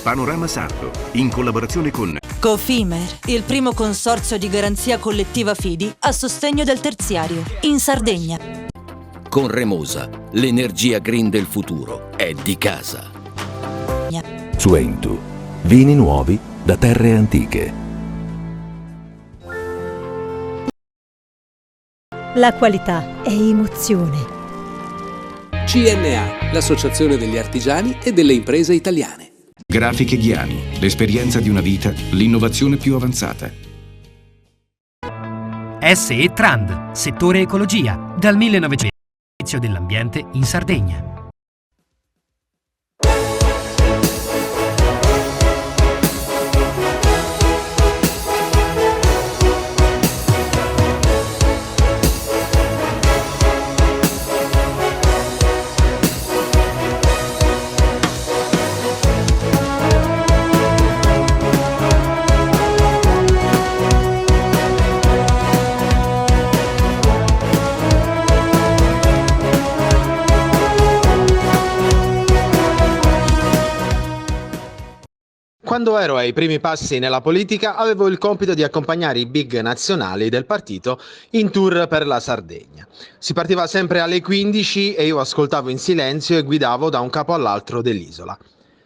Panorama Sardo, in collaborazione con Cofimer, il primo consorzio di garanzia collettiva fidi a sostegno del terziario, in Sardegna. Con Remosa, l'energia green del futuro è di casa. Suentu, vini nuovi da terre antiche. La qualità è emozione. CNA, l'associazione degli artigiani e delle imprese italiane. Grafiche Ghiani, l'esperienza di una vita, l'innovazione più avanzata. SE Trand, settore ecologia, dal 1900 servizio dell'ambiente in Sardegna. Quando ero ai primi passi nella politica avevo il compito di accompagnare i big nazionali del partito in tour per la Sardegna. Si partiva sempre alle 15 e io ascoltavo in silenzio e guidavo da un capo all'altro dell'isola.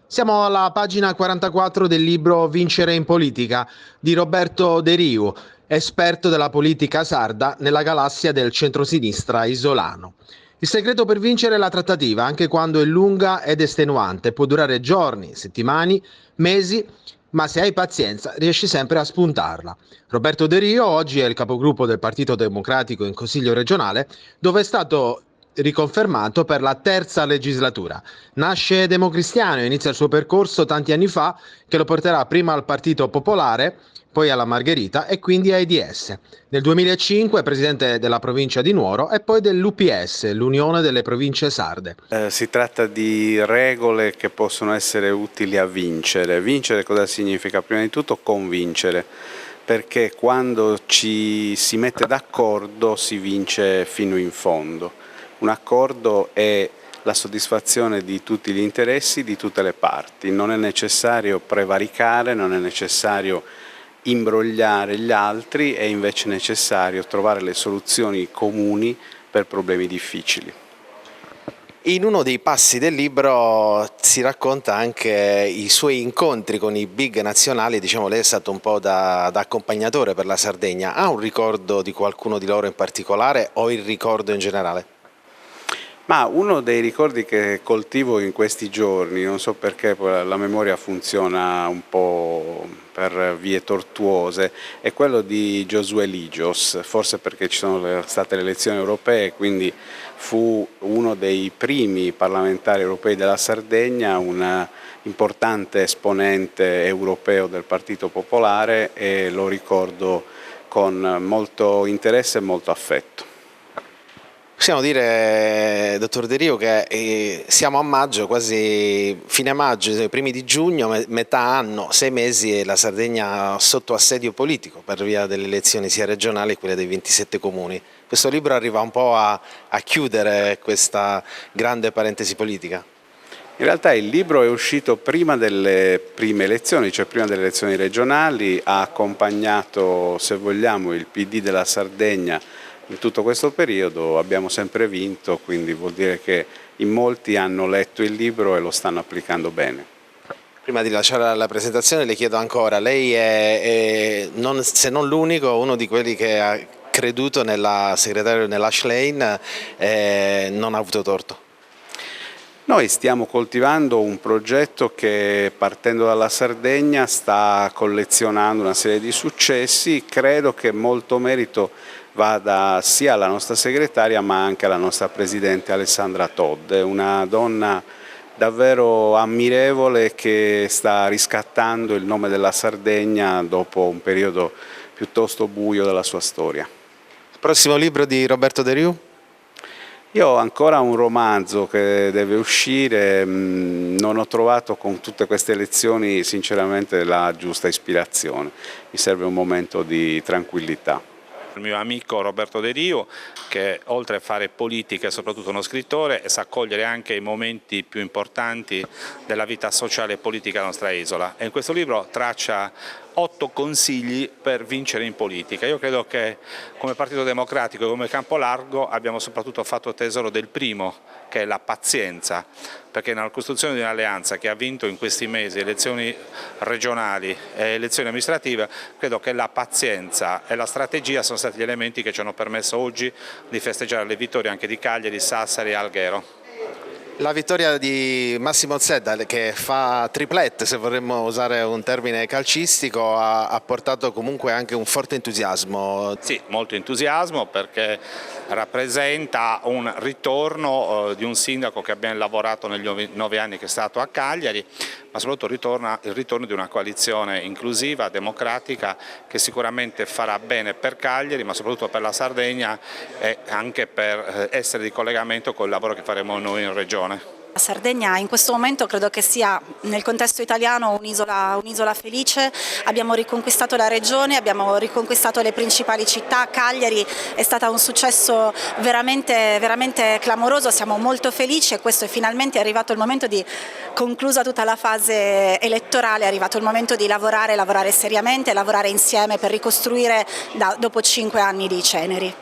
Siamo alla pagina 44 del libro Vincere in politica di Roberto De Riu, esperto della politica sarda nella galassia del centrosinistra isolano. Il segreto per vincere la trattativa, anche quando è lunga ed estenuante, può durare giorni, settimane, mesi, ma se hai pazienza riesci sempre a spuntarla. Roberto De Rio oggi è il capogruppo del Partito Democratico in Consiglio regionale, dove è stato riconfermato per la terza legislatura. Nasce democristiano e inizia il suo percorso tanti anni fa, che lo porterà prima al Partito Popolare, poi alla Margherita e quindi ai DS. Nel 2005 è presidente della provincia di Nuoro e poi dell'UPS, l'Unione delle Province Sarde. Si tratta di regole che possono essere utili a vincere. Vincere cosa significa? Prima di tutto convincere, perché quando ci si mette d'accordo si vince fino in fondo. Un accordo è la soddisfazione di tutti gli interessi di tutte le parti, non è necessario prevaricare, non è necessario imbrogliare gli altri, è invece necessario trovare le soluzioni comuni per problemi difficili. In uno dei passi del libro si racconta anche i suoi incontri con i big nazionali, diciamo lei è stato un po' da accompagnatore per la Sardegna. Ha un ricordo di qualcuno di loro in particolare o il ricordo in generale? Ma uno dei ricordi che coltivo in questi giorni, non so perché la memoria funziona un po' per vie tortuose, è quello di Josué Ligios, forse perché ci sono state le elezioni europee, quindi fu uno dei primi parlamentari europei della Sardegna, un importante esponente europeo del Partito Popolare e lo ricordo con molto interesse e molto affetto. Possiamo dire, dottor De Rio, che siamo a maggio, quasi fine maggio, i primi di giugno, metà anno, 6 mesi e la Sardegna sotto assedio politico per via delle elezioni sia regionali che quelle dei 27 comuni. Questo libro arriva un po' a chiudere questa grande parentesi politica. In realtà il libro è uscito prima delle prime elezioni, cioè prima delle elezioni regionali, ha accompagnato, se vogliamo, il PD della Sardegna in tutto questo periodo, abbiamo sempre vinto, quindi vuol dire che in molti hanno letto il libro e lo stanno applicando bene. Prima di lasciare la presentazione le chiedo ancora, lei è se non l'unico, uno di quelli che ha creduto nella segretaria nella Schlein e non ha avuto torto. Noi stiamo coltivando un progetto che partendo dalla Sardegna sta collezionando una serie di successi, credo che molto merito vada sia alla nostra segretaria ma anche alla nostra presidente Alessandra Todd, una donna davvero ammirevole che sta riscattando il nome della Sardegna dopo un periodo piuttosto buio della sua storia. Il prossimo libro di Roberto De Riu? Io ho ancora un romanzo che deve uscire, non ho trovato con tutte queste elezioni sinceramente la giusta ispirazione, mi serve un momento di tranquillità. Il mio amico Roberto De Rio, che oltre a fare politica è soprattutto uno scrittore e sa cogliere anche i momenti più importanti della vita sociale e politica della nostra isola. E in questo libro traccia 8 consigli per vincere in politica. Io credo che come Partito Democratico e come Campo Largo abbiamo soprattutto fatto tesoro del primo, che è la pazienza, perché nella costruzione di un'alleanza che ha vinto in questi mesi elezioni regionali e elezioni amministrative, credo che la pazienza e la strategia sono stati gli elementi che ci hanno permesso oggi di festeggiare le vittorie anche di Cagliari, Sassari e Alghero. La vittoria di Massimo Zedda, che fa triplette, se vorremmo usare un termine calcistico, ha portato comunque anche un forte entusiasmo. Sì, molto entusiasmo, perché rappresenta un ritorno di un sindaco che abbiamo lavorato negli 9 anni che è stato a Cagliari, ma soprattutto il ritorno di una coalizione inclusiva, democratica, che sicuramente farà bene per Cagliari, ma soprattutto per la Sardegna e anche per essere di collegamento con il lavoro che faremo noi in Regione. La Sardegna in questo momento credo che sia nel contesto italiano un'isola felice. Abbiamo riconquistato la regione, abbiamo riconquistato le principali città. Cagliari è stata un successo veramente clamoroso, siamo molto felici e questo è finalmente arrivato il momento di, conclusa tutta la fase elettorale, è arrivato il momento di lavorare seriamente, lavorare insieme per ricostruire dopo 5 anni di ceneri.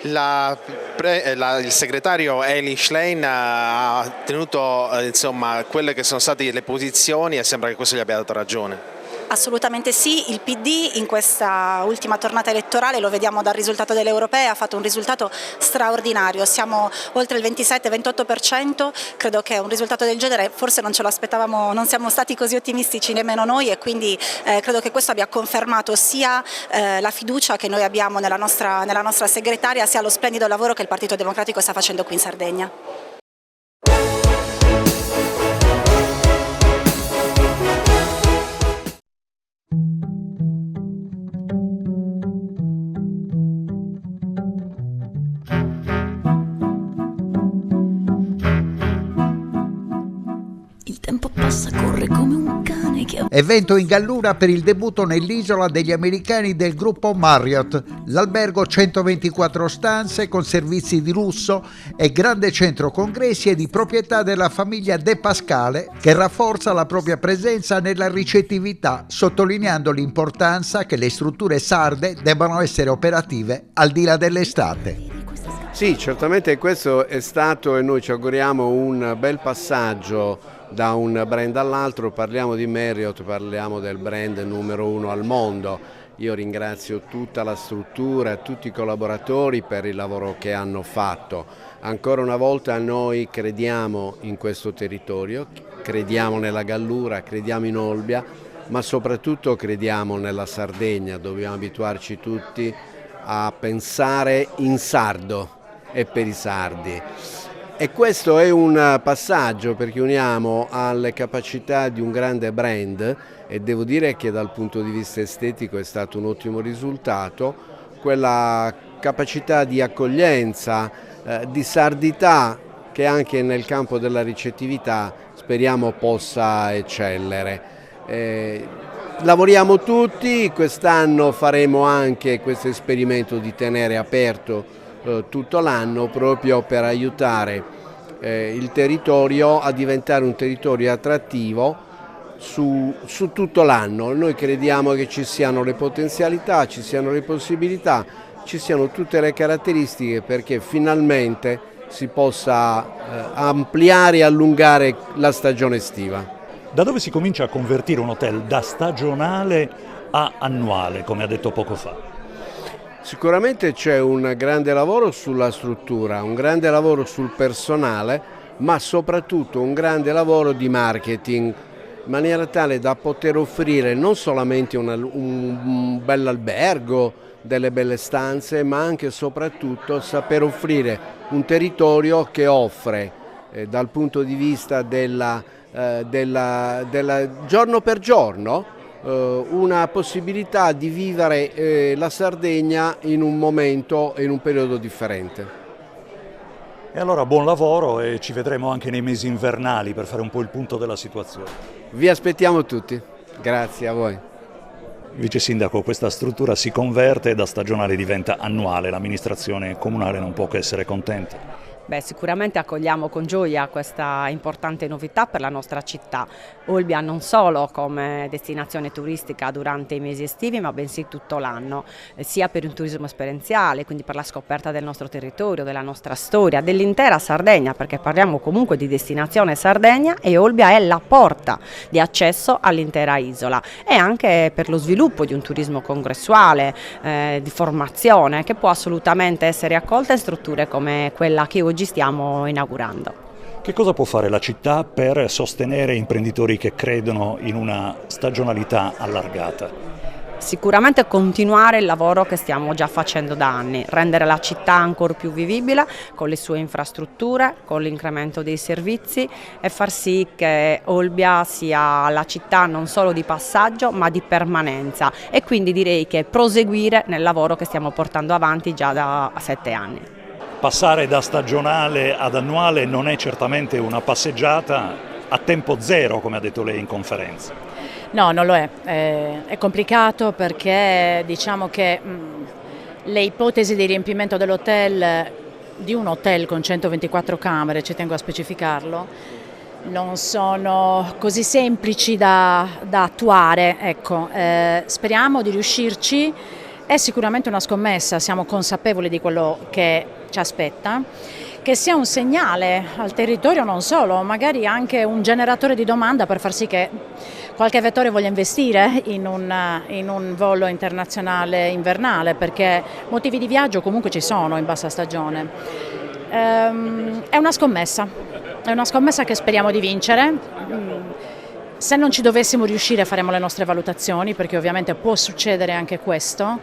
Il segretario Eli Schlein ha tenuto insomma quelle che sono state le posizioni e sembra che questo gli abbia dato ragione. Assolutamente sì, il PD in questa ultima tornata elettorale, lo vediamo dal risultato delle europee, ha fatto un risultato straordinario, siamo oltre il 27-28%, credo che un risultato del genere forse non ce lo aspettavamo, non siamo stati così ottimistici nemmeno noi e quindi credo che questo abbia confermato sia la fiducia che noi abbiamo nella nostra segretaria, sia lo splendido lavoro che il Partito Democratico sta facendo qui in Sardegna. Corre come un cane che... Evento in Gallura per il debutto nell'isola degli americani del gruppo Marriott. L'albergo 124 stanze con servizi di lusso e grande centro congressi è di proprietà della famiglia De Pascale, che rafforza la propria presenza nella ricettività, sottolineando l'importanza che le strutture sarde debbano essere operative al di là dell'estate. Sì, certamente questo è stato e noi ci auguriamo un bel passaggio da un brand all'altro. Parliamo di Marriott, parliamo del brand numero 1 al mondo. Io ringrazio tutta la struttura, tutti i collaboratori per il lavoro che hanno fatto. Ancora una volta noi crediamo in questo territorio, crediamo nella Gallura, crediamo in Olbia, ma soprattutto crediamo nella Sardegna. Dobbiamo abituarci tutti a pensare in sardo e per i sardi. E questo è un passaggio perché uniamo alle capacità di un grande brand e devo dire che dal punto di vista estetico è stato un ottimo risultato, quella capacità di accoglienza, di sardità che anche nel campo della ricettività speriamo possa eccellere. Lavoriamo tutti, quest'anno faremo anche questo esperimento di tenere aperto tutto l'anno proprio per aiutare il territorio a diventare un territorio attrattivo su tutto l'anno. Noi crediamo che ci siano le potenzialità, ci siano le possibilità, ci siano tutte le caratteristiche perché finalmente si possa ampliare e allungare la stagione estiva. Da dove si comincia a convertire un hotel da stagionale a annuale, come ha detto poco fa? Sicuramente c'è un grande lavoro sulla struttura, un grande lavoro sul personale, ma soprattutto un grande lavoro di marketing, in maniera tale da poter offrire non solamente un bel albergo, delle belle stanze, ma anche e soprattutto saper offrire un territorio che offre dal punto di vista della giorno per giorno una possibilità di vivere la Sardegna in un momento e in un periodo differente. E allora buon lavoro e ci vedremo anche nei mesi invernali per fare un po' il punto della situazione. Vi aspettiamo tutti, grazie a voi. Vice Sindaco, questa struttura si converte e da stagionale diventa annuale, l'amministrazione comunale non può che essere contenta. Sicuramente accogliamo con gioia questa importante novità per la nostra città. Olbia non solo come destinazione turistica durante i mesi estivi, ma bensì tutto l'anno, sia per un turismo esperienziale, quindi per la scoperta del nostro territorio, della nostra storia, dell'intera Sardegna, perché parliamo comunque di destinazione Sardegna e Olbia è la porta di accesso all'intera isola, e anche per lo sviluppo di un turismo congressuale, di formazione, che può assolutamente essere accolta in strutture come quella che oggi stiamo inaugurando. Che cosa può fare la città per sostenere imprenditori che credono in una stagionalità allargata? Sicuramente continuare il lavoro che stiamo già facendo da anni, rendere la città ancora più vivibile con le sue infrastrutture, con l'incremento dei servizi e far sì che Olbia sia la città non solo di passaggio ma di permanenza, e quindi direi che proseguire nel lavoro che stiamo portando avanti già da 7 anni. Passare da stagionale ad annuale non è certamente una passeggiata a tempo zero, come ha detto lei in conferenza. No, non lo è. È complicato perché diciamo che le ipotesi di riempimento dell'hotel, di un hotel con 124 camere, ci tengo a specificarlo, non sono così semplici da attuare. Ecco, speriamo di riuscirci. È sicuramente una scommessa, siamo consapevoli di quello che ci aspetta, che sia un segnale al territorio, non solo, magari anche un generatore di domanda per far sì che qualche vettore voglia investire in un volo internazionale invernale, perché motivi di viaggio comunque ci sono in bassa stagione. È una scommessa che speriamo di vincere. Se non ci dovessimo riuscire faremo le nostre valutazioni, perché ovviamente può succedere anche questo,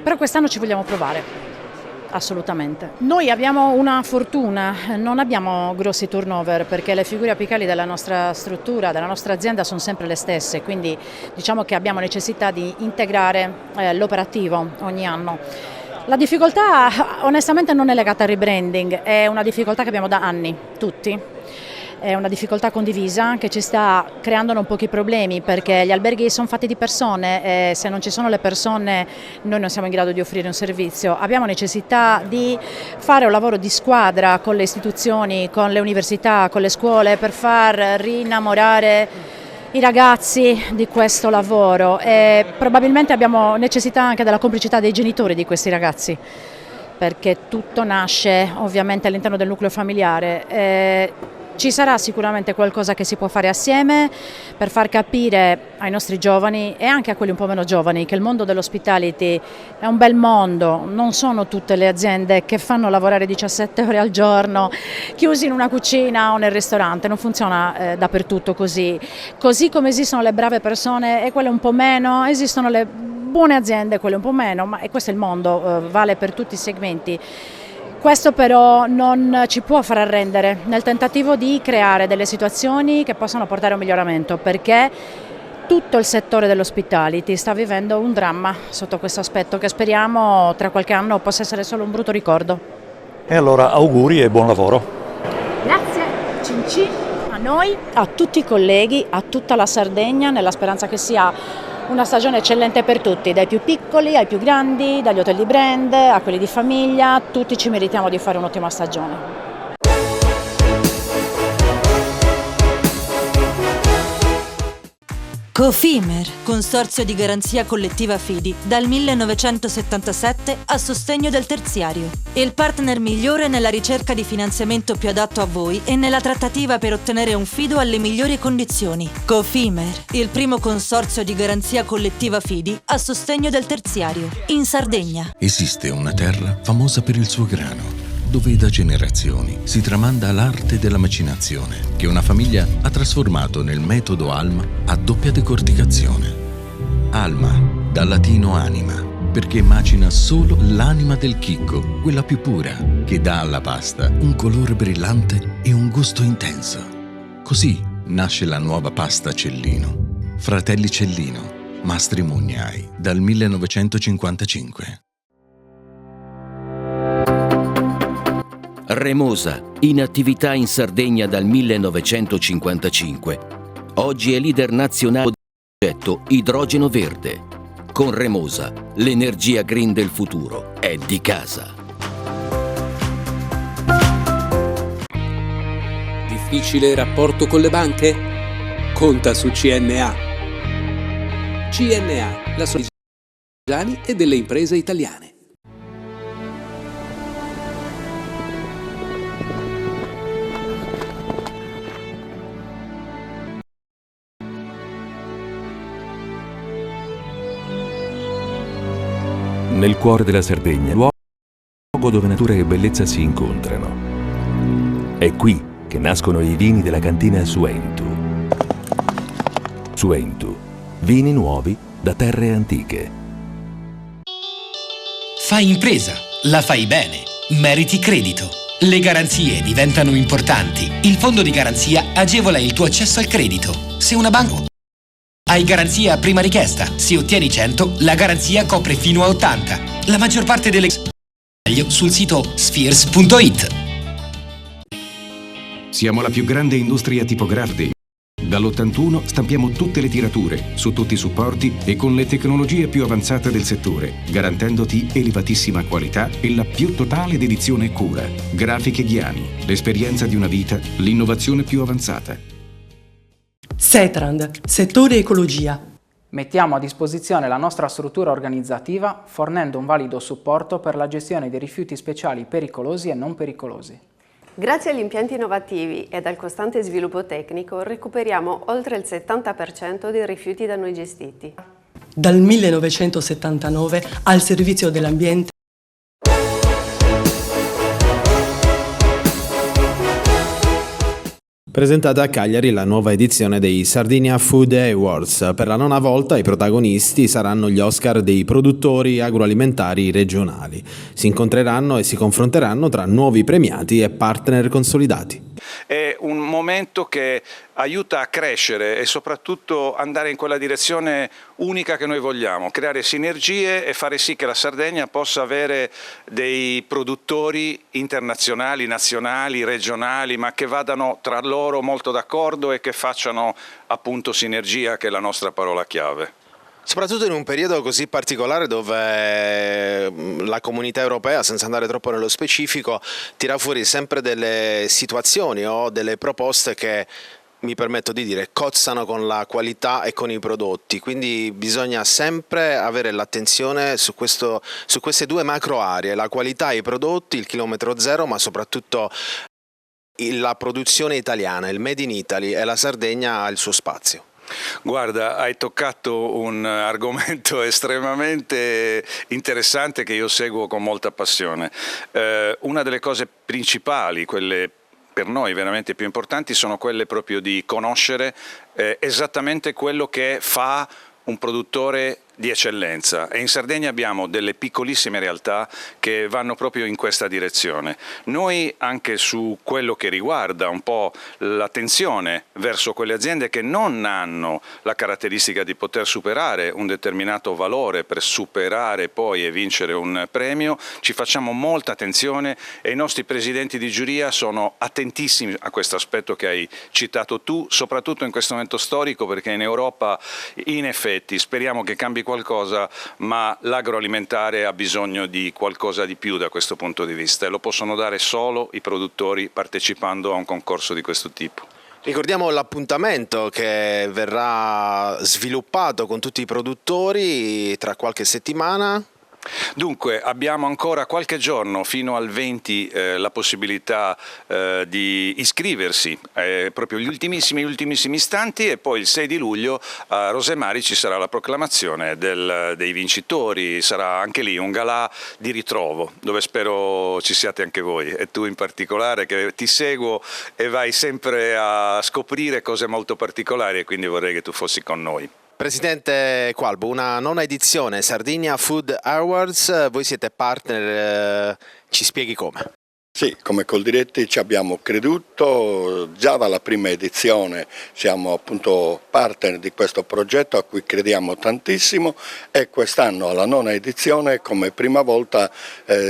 però quest'anno ci vogliamo provare, assolutamente. Noi abbiamo una fortuna, non abbiamo grossi turnover perché le figure apicali della nostra struttura, della nostra azienda sono sempre le stesse, quindi diciamo che abbiamo necessità di integrare l'operativo ogni anno. La difficoltà onestamente non è legata al rebranding, è una difficoltà che abbiamo da anni, tutti. È una difficoltà condivisa che ci sta creando non pochi problemi, perché gli alberghi sono fatti di persone e se non ci sono le persone noi non siamo in grado di offrire un servizio. Abbiamo necessità di fare un lavoro di squadra con le istituzioni, con le università, con le scuole, per far rinnamorare i ragazzi di questo lavoro, e probabilmente abbiamo necessità anche della complicità dei genitori di questi ragazzi, perché tutto nasce ovviamente all'interno del nucleo familiare. Ci sarà sicuramente qualcosa che si può fare assieme per far capire ai nostri giovani e anche a quelli un po' meno giovani che il mondo dell'hospitality è un bel mondo, non sono tutte le aziende che fanno lavorare 17 ore al giorno chiusi in una cucina o nel ristorante, non funziona dappertutto così. Così come esistono le brave persone e quelle un po' meno, esistono le buone aziende, quelle un po' meno, e questo è il mondo, vale per tutti i segmenti. Questo però non ci può far arrendere nel tentativo di creare delle situazioni che possano portare a un miglioramento, perché tutto il settore dell'hospitality sta vivendo un dramma sotto questo aspetto, che speriamo tra qualche anno possa essere solo un brutto ricordo. E allora auguri e buon lavoro. Grazie, Cinci, a noi, a tutti i colleghi, a tutta la Sardegna, nella speranza che sia una stagione eccellente per tutti, dai più piccoli ai più grandi, dagli hotel di brand a quelli di famiglia, tutti ci meritiamo di fare un'ottima stagione. Cofimer, consorzio di garanzia collettiva Fidi, dal 1977 a sostegno del terziario. Il partner migliore nella ricerca di finanziamento più adatto a voi e nella trattativa per ottenere un fido alle migliori condizioni. Cofimer, il primo consorzio di garanzia collettiva Fidi a sostegno del terziario, in Sardegna. Esiste una terra famosa per il suo grano, dove da generazioni si tramanda l'arte della macinazione, che una famiglia ha trasformato nel metodo Alma a doppia decorticazione. Alma, dal latino anima, perché macina solo l'anima del chicco, quella più pura, che dà alla pasta un colore brillante e un gusto intenso. Così nasce la nuova pasta Cellino. Fratelli Cellino, Mastri Mugnai, dal 1955. Remosa, in attività in Sardegna dal 1955. Oggi è leader nazionale del progetto Idrogeno Verde. Con Remosa, l'energia green del futuro è di casa. Difficile rapporto con le banche? Conta su CNA. CNA, la società degli artigiani e delle imprese italiane. Nel cuore della Sardegna, luogo dove natura e bellezza si incontrano. È qui che nascono i vini della cantina Suentu. Suentu, vini nuovi da terre antiche. Fai impresa, la fai bene, meriti credito. Le garanzie diventano importanti. Il fondo di garanzia agevola il tuo accesso al credito. Se una banca hai garanzia a prima richiesta. Se ottieni 100, la garanzia copre fino a 80. La maggior parte delle sul sito spheres.it. Siamo la più grande industria tipografica. Dall'81 stampiamo tutte le tirature, su tutti i supporti e con le tecnologie più avanzate del settore, garantendoti elevatissima qualità e la più totale dedizione e cura. Grafiche Ghiani, l'esperienza di una vita, l'innovazione più avanzata. Setrand, settore ecologia. Mettiamo a disposizione la nostra struttura organizzativa fornendo un valido supporto per la gestione dei rifiuti speciali pericolosi e non pericolosi. Grazie agli impianti innovativi ed al costante sviluppo tecnico recuperiamo oltre il 70% dei rifiuti da noi gestiti. Dal 1979 al servizio dell'ambiente. Presentata a Cagliari la nuova edizione dei Sardinia Food Awards. Per la nona volta i protagonisti saranno gli Oscar dei produttori agroalimentari regionali. Si incontreranno e si confronteranno tra nuovi premiati e partner consolidati. È un momento che aiuta a crescere e soprattutto andare in quella direzione unica che noi vogliamo, creare sinergie e fare sì che la Sardegna possa avere dei produttori internazionali, nazionali, regionali, ma che vadano tra loro molto d'accordo e che facciano appunto sinergia, che è la nostra parola chiave. Soprattutto in un periodo così particolare dove la comunità europea, senza andare troppo nello specifico, tira fuori sempre delle situazioni o delle proposte che, mi permetto di dire, cozzano con la qualità e con i prodotti, quindi bisogna sempre avere l'attenzione su queste due macro aree, la qualità e i prodotti, il chilometro zero, ma soprattutto la produzione italiana, il Made in Italy, e la Sardegna ha il suo spazio. Guarda, hai toccato un argomento estremamente interessante che io seguo con molta passione. Una delle cose principali, quelle per noi veramente più importanti, sono quelle proprio di conoscere esattamente quello che fa un produttore di eccellenza, e in Sardegna abbiamo delle piccolissime realtà che vanno proprio in questa direzione. Noi, anche su quello che riguarda un po' l'attenzione verso quelle aziende che non hanno la caratteristica di poter superare un determinato valore per superare poi e vincere un premio, ci facciamo molta attenzione e i nostri presidenti di giuria sono attentissimi a questo aspetto che hai citato tu, soprattutto in questo momento storico, perché in Europa in effetti speriamo che cambi qualcosa, ma l'agroalimentare ha bisogno di qualcosa di più da questo punto di vista, e lo possono dare solo i produttori partecipando a un concorso di questo tipo. Ricordiamo l'appuntamento che verrà sviluppato con tutti i produttori tra qualche settimana. Dunque, abbiamo ancora qualche giorno fino al 20 la possibilità di iscriversi, proprio gli ultimissimi istanti, e poi il 6 di luglio a Rosemari ci sarà la proclamazione dei vincitori. Sarà anche lì un galà di ritrovo dove spero ci siate anche voi, e tu in particolare, che ti seguo e vai sempre a scoprire cose molto particolari, e quindi vorrei che tu fossi con noi. Presidente Qualbo, una nona edizione Sardinia Food Awards, voi siete partner, ci spieghi come? Sì, come Coldiretti ci abbiamo creduto già dalla prima edizione, siamo appunto partner di questo progetto a cui crediamo tantissimo e quest'anno alla 9ª edizione come prima volta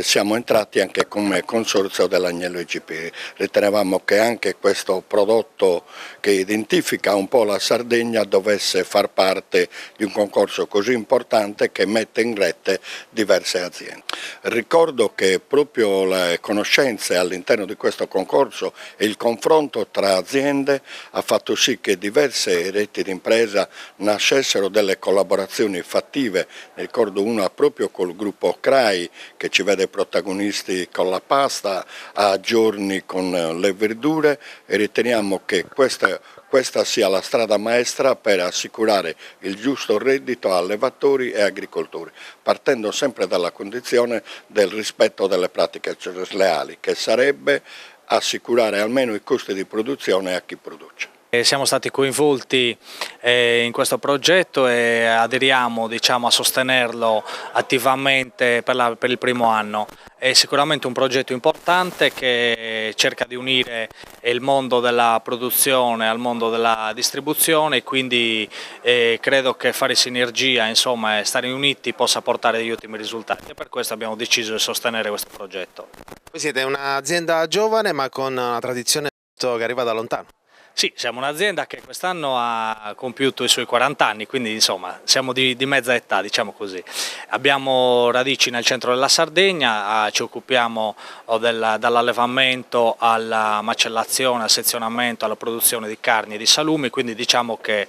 siamo entrati anche come consorzio dell'Agnello IGP. Ritenevamo che anche questo prodotto che identifica un po' la Sardegna dovesse far parte di un concorso così importante che mette in rete diverse aziende. Ricordo che proprio le conoscenze all'interno di questo concorso e il confronto tra aziende ha fatto sì che diverse reti di impresa nascessero delle collaborazioni fattive. Ricordo una proprio col gruppo CRAI che ci vede protagonisti con la pasta, a giorni con le verdure e riteniamo che questa sia la strada maestra per assicurare il giusto reddito a allevatori e agricoltori, partendo sempre dalla condizione del rispetto delle pratiche sleali, che sarebbe assicurare almeno i costi di produzione a chi produce. Siamo stati coinvolti in questo progetto e aderiamo a sostenerlo attivamente per il primo anno. È sicuramente un progetto importante che cerca di unire il mondo della produzione al mondo della distribuzione, quindi credo che fare sinergia, insomma, e stare uniti possa portare degli ottimi risultati e per questo abbiamo deciso di sostenere questo progetto. Voi siete un'azienda giovane ma con una tradizione che arriva da lontano. Sì, siamo un'azienda che quest'anno ha compiuto i suoi 40 anni, quindi insomma siamo di mezza età, diciamo così. Abbiamo radici nel centro della Sardegna, ci occupiamo dall'allevamento alla macellazione, al sezionamento, alla produzione di carni e di salumi, quindi diciamo che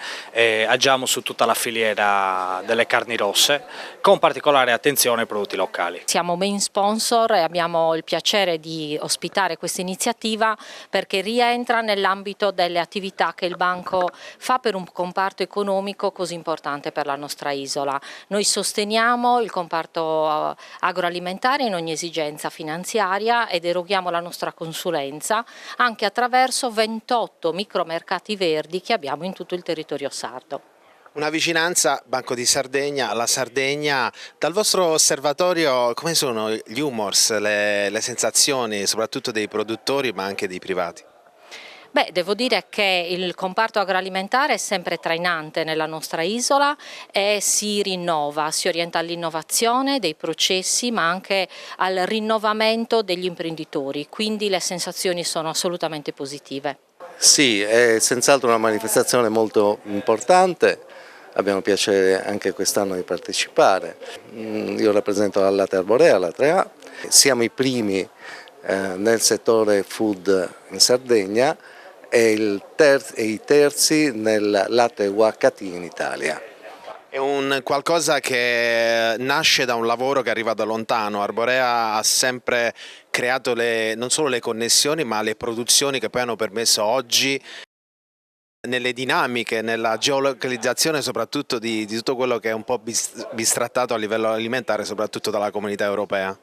agiamo su tutta la filiera delle carni rosse, con particolare attenzione ai prodotti locali. Siamo main sponsor e abbiamo il piacere di ospitare questa iniziativa perché rientra nell'ambito delle attività che il banco fa per un comparto economico così importante per la nostra isola. Noi sosteniamo il comparto agroalimentare in ogni esigenza finanziaria ed eroghiamo la nostra consulenza anche attraverso 28 micromercati verdi che abbiamo in tutto il territorio sardo. Una vicinanza, Banco di Sardegna, alla Sardegna. Dal vostro osservatorio come sono gli humors, le sensazioni soprattutto dei produttori ma anche dei privati? Beh, devo dire che il comparto agroalimentare è sempre trainante nella nostra isola e si rinnova, si orienta all'innovazione dei processi ma anche al rinnovamento degli imprenditori, quindi le sensazioni sono assolutamente positive. Sì, è senz'altro una manifestazione molto importante, abbiamo piacere anche quest'anno di partecipare. Io rappresento la Latte Arborea, la 3A, siamo i primi nel settore food in Sardegna e i terzi nel latte UHT in Italia. È un qualcosa che nasce da un lavoro che arriva da lontano. Arborea ha sempre creato non solo le connessioni ma le produzioni che poi hanno permesso oggi nelle dinamiche, nella geolocalizzazione soprattutto di tutto quello che è un po' bistrattato a livello alimentare soprattutto dalla comunità europea.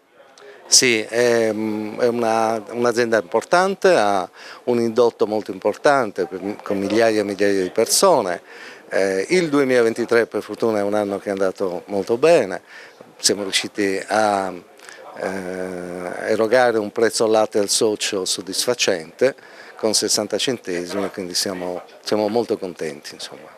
Sì, è un'azienda importante, ha un indotto molto importante con migliaia e migliaia di persone. Il 2023 per fortuna è un anno che è andato molto bene, siamo riusciti a erogare un prezzo al latte al socio soddisfacente con 60 centesimi, quindi siamo molto contenti, insomma.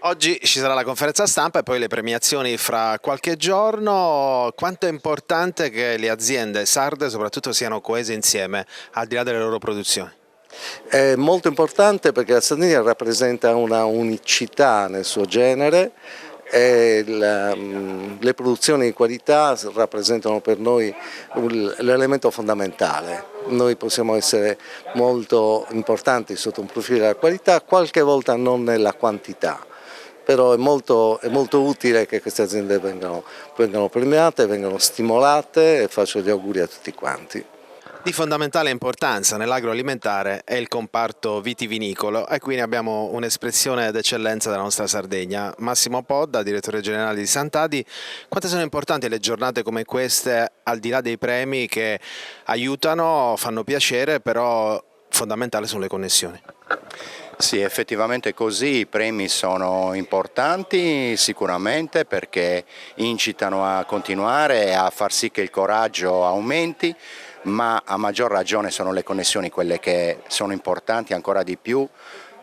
Oggi ci sarà la conferenza stampa e poi le premiazioni fra qualche giorno. Quanto è importante che le aziende sarde soprattutto siano coese insieme al di là delle loro produzioni? È molto importante perché la Sardegna rappresenta una unicità nel suo genere e le produzioni di qualità rappresentano per noi l'elemento fondamentale. Noi possiamo essere molto importanti sotto un profilo della qualità, qualche volta non nella quantità. Però è molto utile che queste aziende vengano premiate, vengano stimolate e faccio gli auguri a tutti quanti. Di fondamentale importanza nell'agroalimentare è il comparto vitivinicolo e qui ne abbiamo un'espressione d'eccellenza della nostra Sardegna. Massimo Podda, direttore generale di Sant'Adi, quante sono importanti le giornate come queste al di là dei premi che aiutano, fanno piacere, però fondamentali sono le connessioni? Sì, effettivamente così, i premi sono importanti sicuramente perché incitano a continuare e a far sì che il coraggio aumenti, ma a maggior ragione sono le connessioni quelle che sono importanti ancora di più,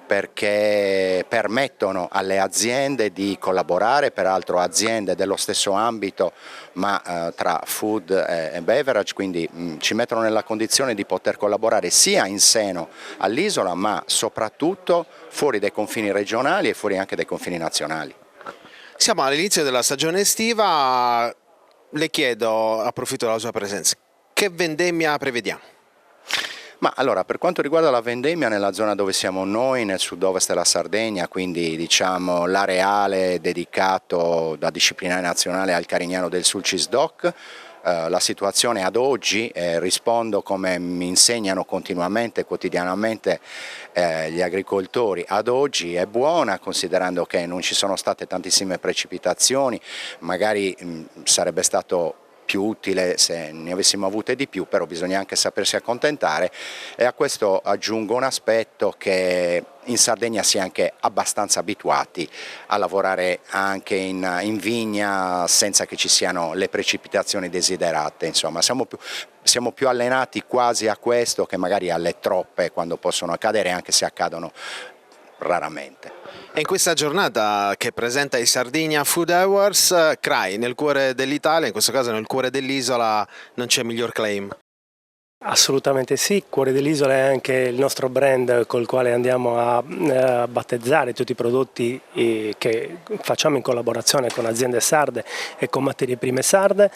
perché permettono alle aziende di collaborare, peraltro aziende dello stesso ambito ma tra food e beverage, quindi ci mettono nella condizione di poter collaborare sia in seno all'isola ma soprattutto fuori dai confini regionali e fuori anche dai confini nazionali. Siamo all'inizio della stagione estiva, le chiedo, approfitto della sua presenza, che vendemmia prevediamo? Ma allora, per quanto riguarda la vendemmia nella zona dove siamo noi, nel sud-ovest della Sardegna, quindi diciamo l'areale dedicato da Disciplinare Nazionale al Carignano del Sulcis DOC, la situazione ad oggi, rispondo come mi insegnano continuamente, quotidianamente gli agricoltori, ad oggi è buona, considerando che non ci sono state tantissime precipitazioni, magari sarebbe stato più utile se ne avessimo avute di più, però bisogna anche sapersi accontentare, e a questo aggiungo un aspetto che in Sardegna si è anche abbastanza abituati a lavorare anche in vigna senza che ci siano le precipitazioni desiderate, insomma siamo più allenati quasi a questo che magari alle troppe quando possono accadere, anche se accadono raramente. E in questa giornata che presenta i Sardinia Food Awards, CRAI, nel cuore dell'Italia, in questo caso nel cuore dell'isola, non c'è miglior claim? Assolutamente sì, Cuore dell'Isola è anche il nostro brand col quale andiamo a battezzare tutti i prodotti che facciamo in collaborazione con aziende sarde e con materie prime sarde,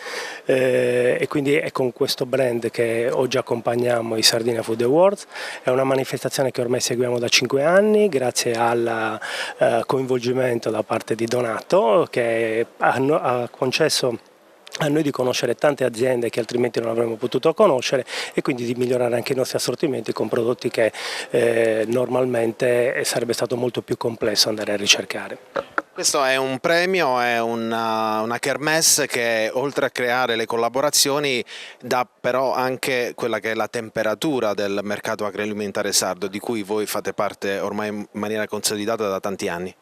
e quindi è con questo brand che oggi accompagniamo i Sardinia Food Awards. È una manifestazione che ormai seguiamo da 5 anni grazie al coinvolgimento da parte di Donato, che ha concesso a noi di conoscere tante aziende che altrimenti non avremmo potuto conoscere, e quindi di migliorare anche i nostri assortimenti con prodotti che normalmente sarebbe stato molto più complesso andare a ricercare. Questo è un premio, è una kermesse che oltre a creare le collaborazioni dà però anche quella che è la temperatura del mercato agroalimentare sardo, di cui voi fate parte ormai in maniera consolidata da tanti anni.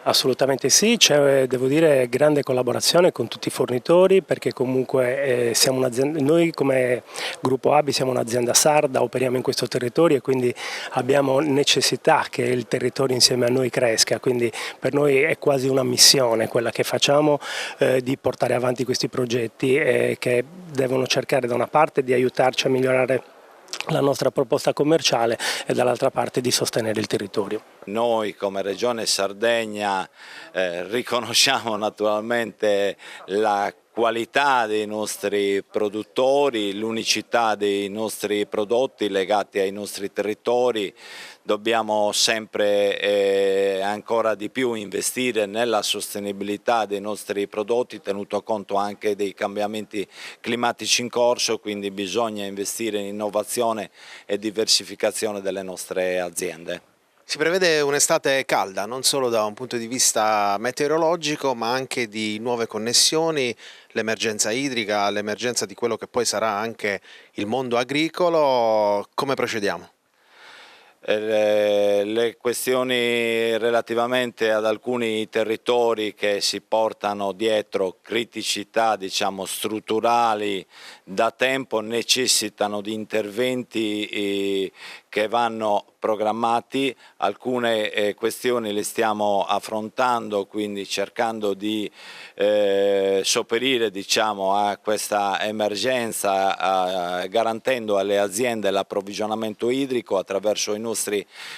Assolutamente sì, c'è, devo dire, grande collaborazione con tutti i fornitori, perché comunque siamo un'azienda, noi come gruppo ABI siamo un'azienda sarda, operiamo in questo territorio e quindi abbiamo necessità che il territorio insieme a noi cresca, quindi per noi è quasi una missione quella che facciamo, di portare avanti questi progetti che devono cercare da una parte di aiutarci a migliorare la nostra proposta commerciale e dall'altra parte di sostenere il territorio. Noi come Regione Sardegna riconosciamo naturalmente la qualità dei nostri produttori, l'unicità dei nostri prodotti legati ai nostri territori. Dobbiamo sempre ancora di più investire nella sostenibilità dei nostri prodotti, tenuto conto anche dei cambiamenti climatici in corso, quindi bisogna investire in innovazione e diversificazione delle nostre aziende. Si prevede un'estate calda, non solo da un punto di vista meteorologico, ma anche di nuove connessioni, l'emergenza idrica, l'emergenza di quello che poi sarà anche il mondo agricolo. Come procediamo? Le questioni relativamente ad alcuni territori che si portano dietro criticità, diciamo, strutturali da tempo necessitano di interventi che vanno programmati. Alcune questioni le stiamo affrontando, quindi cercando di sopperire, diciamo, a questa emergenza, garantendo alle aziende l'approvvigionamento idrico attraverso i nostri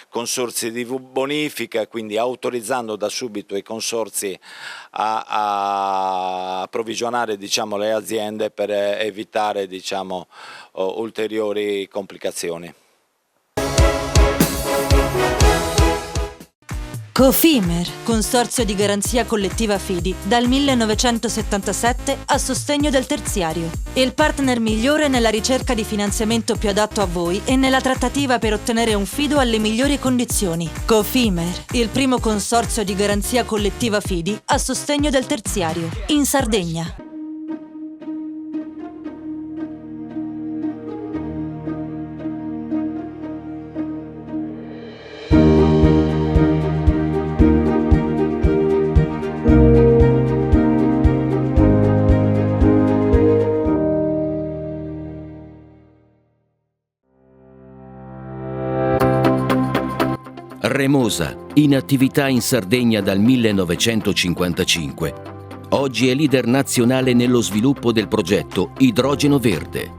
consorzi di bonifica, quindi autorizzando da subito i consorzi a approvvigionare, diciamo, le aziende per evitare, diciamo, ulteriori complicazioni. Cofimer, Consorzio di Garanzia Collettiva Fidi, dal 1977 a sostegno del terziario. Il partner migliore nella ricerca di finanziamento più adatto a voi e nella trattativa per ottenere un fido alle migliori condizioni. Cofimer, il primo consorzio di garanzia collettiva Fidi a sostegno del terziario, in Sardegna. Remosa, in attività in Sardegna dal 1955, oggi è leader nazionale nello sviluppo del progetto Idrogeno Verde.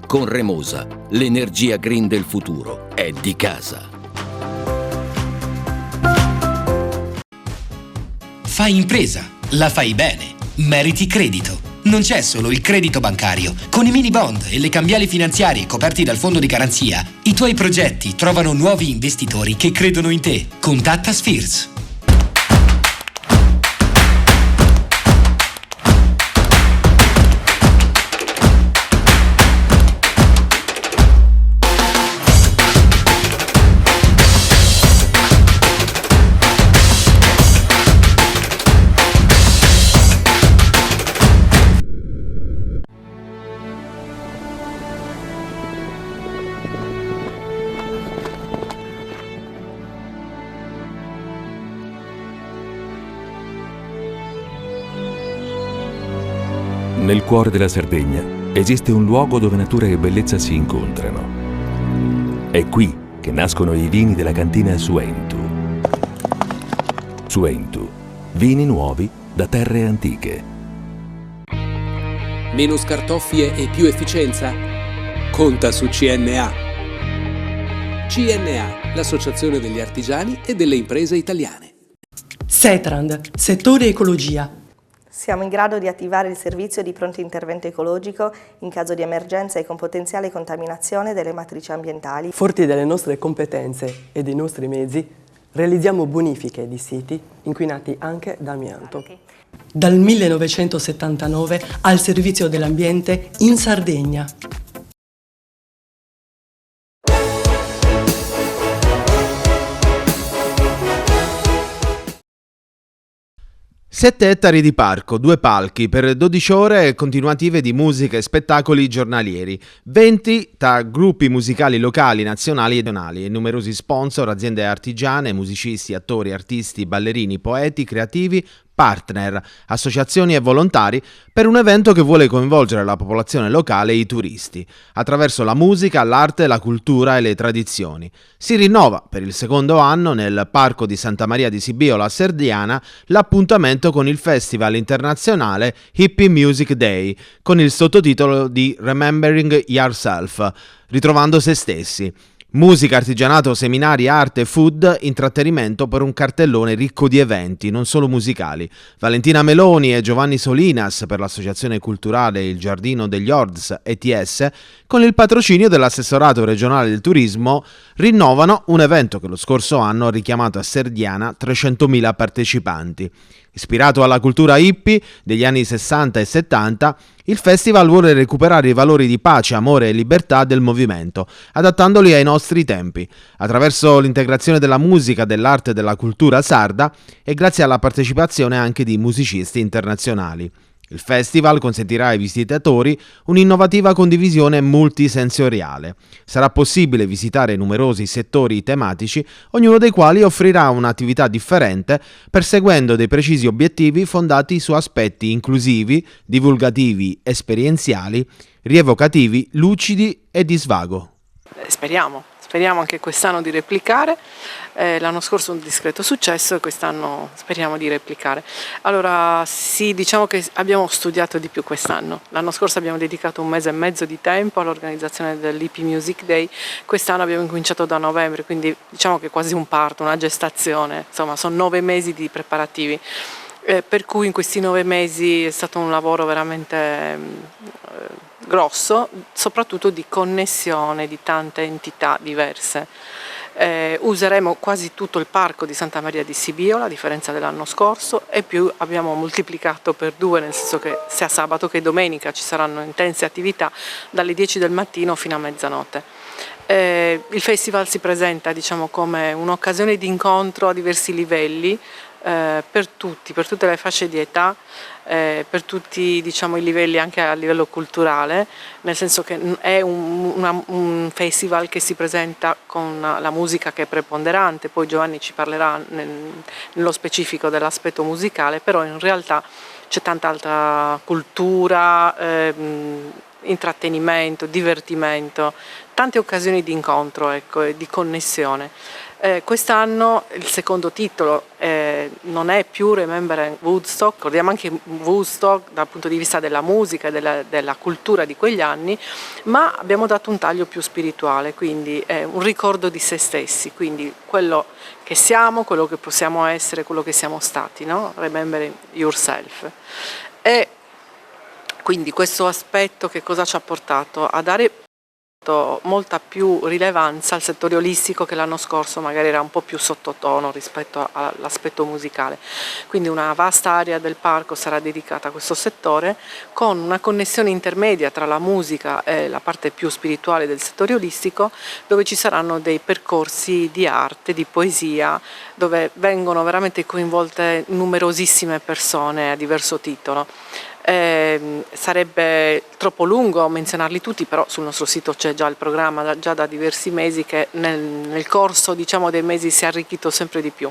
Con Remosa, l'energia green del futuro è di casa. Fai impresa, la fai bene, meriti credito. Non c'è solo il credito bancario. Con i mini bond e le cambiali finanziarie coperti dal fondo di garanzia, i tuoi progetti trovano nuovi investitori che credono in te. Contatta Spheres. Nel cuore della Sardegna esiste un luogo dove natura e bellezza si incontrano. È qui che nascono i vini della cantina Suentu. Suentu, vini nuovi da terre antiche. Meno scartoffie e più efficienza? Conta su CNA. CNA, l'associazione degli artigiani e delle imprese italiane. Setrand, settore ecologia. Siamo in grado di attivare il servizio di pronto intervento ecologico in caso di emergenza e con potenziale contaminazione delle matrici ambientali. Forti delle nostre competenze e dei nostri mezzi, realizziamo bonifiche di siti inquinati anche da amianto. Dal 1979 al servizio dell'ambiente in Sardegna. 7 ettari di parco, 2 palchi per 12 ore continuative di musica e spettacoli giornalieri, 20 tra gruppi musicali locali, nazionali e regionali e numerosi sponsor, aziende artigiane, musicisti, attori, artisti, ballerini, poeti, creativi, partner, associazioni e volontari per un evento che vuole coinvolgere la popolazione locale e i turisti, attraverso la musica, l'arte, la cultura e le tradizioni. Si rinnova per il secondo anno nel Parco di Santa Maria di Sibiola a Serdiana l'appuntamento con il Festival internazionale Hippie Music Day, con il sottotitolo di Remembering Yourself, ritrovando se stessi. Musica, artigianato, seminari, arte, food, intrattenimento per un cartellone ricco di eventi, non solo musicali. Valentina Meloni e Giovanni Solinas per l'associazione culturale Il Giardino degli Ords ETS, con il patrocinio dell'assessorato regionale del turismo, rinnovano un evento che lo scorso anno ha richiamato a Serdiana 300.000 partecipanti. Ispirato alla cultura hippie degli anni 60 e 70, il festival vuole recuperare i valori di pace, amore e libertà del movimento, adattandoli ai nostri tempi, attraverso l'integrazione della musica, dell'arte e della cultura sarda e grazie alla partecipazione anche di musicisti internazionali. Il festival consentirà ai visitatori un'innovativa condivisione multisensoriale. Sarà possibile visitare numerosi settori tematici, ognuno dei quali offrirà un'attività differente, perseguendo dei precisi obiettivi fondati su aspetti inclusivi, divulgativi, esperienziali, rievocativi, lucidi e di svago. Speriamo anche quest'anno di replicare. L'anno scorso un discreto successo e quest'anno speriamo di replicare. Allora sì, diciamo che abbiamo studiato di più quest'anno. L'anno scorso abbiamo dedicato 1 mese e mezzo di tempo all'organizzazione dell'Hippie Music Day, quest'anno abbiamo incominciato da novembre, quindi diciamo che è quasi un parto, una gestazione, insomma sono 9 mesi di preparativi. Per cui in questi 9 mesi è stato un lavoro veramente grosso, soprattutto di connessione di tante entità diverse. Useremo quasi tutto il parco di Santa Maria di Sibiola, a differenza dell'anno scorso, e più abbiamo moltiplicato per 2, nel senso che sia sabato che domenica ci saranno intense attività dalle 10 del mattino fino a mezzanotte. Il festival si presenta, diciamo, come un'occasione di incontro a diversi livelli, per tutte le fasce di età, per tutti, diciamo, i livelli anche a livello culturale, nel senso che è un festival che si presenta con la musica che è preponderante, poi Giovanni ci parlerà nello specifico dell'aspetto musicale, però in realtà c'è tanta altra cultura, intrattenimento, divertimento, tante occasioni di incontro, ecco, e di connessione. Quest'anno il secondo titolo non è più Remembering Woodstock, ricordiamo anche Woodstock dal punto di vista della musica e della cultura di quegli anni, ma abbiamo dato un taglio più spirituale, quindi è un ricordo di se stessi, quindi quello che siamo, quello che possiamo essere, quello che siamo stati, no? Remembering Yourself. E quindi questo aspetto che cosa ci ha portato? A dare molta più rilevanza al settore olistico, che l'anno scorso magari era un po' più sottotono rispetto all'aspetto musicale. Quindi una vasta area del parco sarà dedicata a questo settore, con una connessione intermedia tra la musica e la parte più spirituale del settore olistico, dove ci saranno dei percorsi di arte, di poesia, dove vengono veramente coinvolte numerosissime persone a diverso titolo. Sarebbe troppo lungo menzionarli tutti, però sul nostro sito c'è già il programma già da diversi mesi, che nel corso, diciamo, dei mesi si è arricchito sempre di più.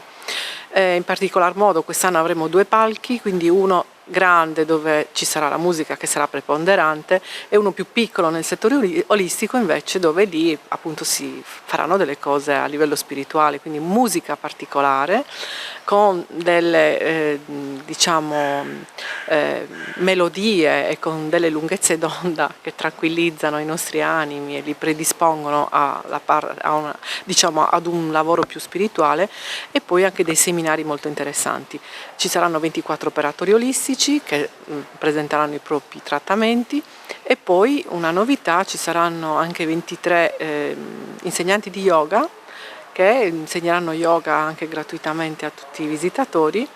In particolar modo quest'anno avremo 2 palchi, quindi uno grande dove ci sarà la musica che sarà preponderante e uno più piccolo nel settore olistico invece, dove lì appunto si faranno delle cose a livello spirituale, quindi musica particolare con delle melodie e con delle lunghezze d'onda che tranquillizzano i nostri animi e li predispongono ad un lavoro più spirituale, e poi anche dei seminari molto interessanti. Ci saranno 24 operatori olistici che presenteranno i propri trattamenti, e poi una novità: ci saranno anche 23 insegnanti di yoga che insegneranno yoga anche gratuitamente a tutti i visitatori,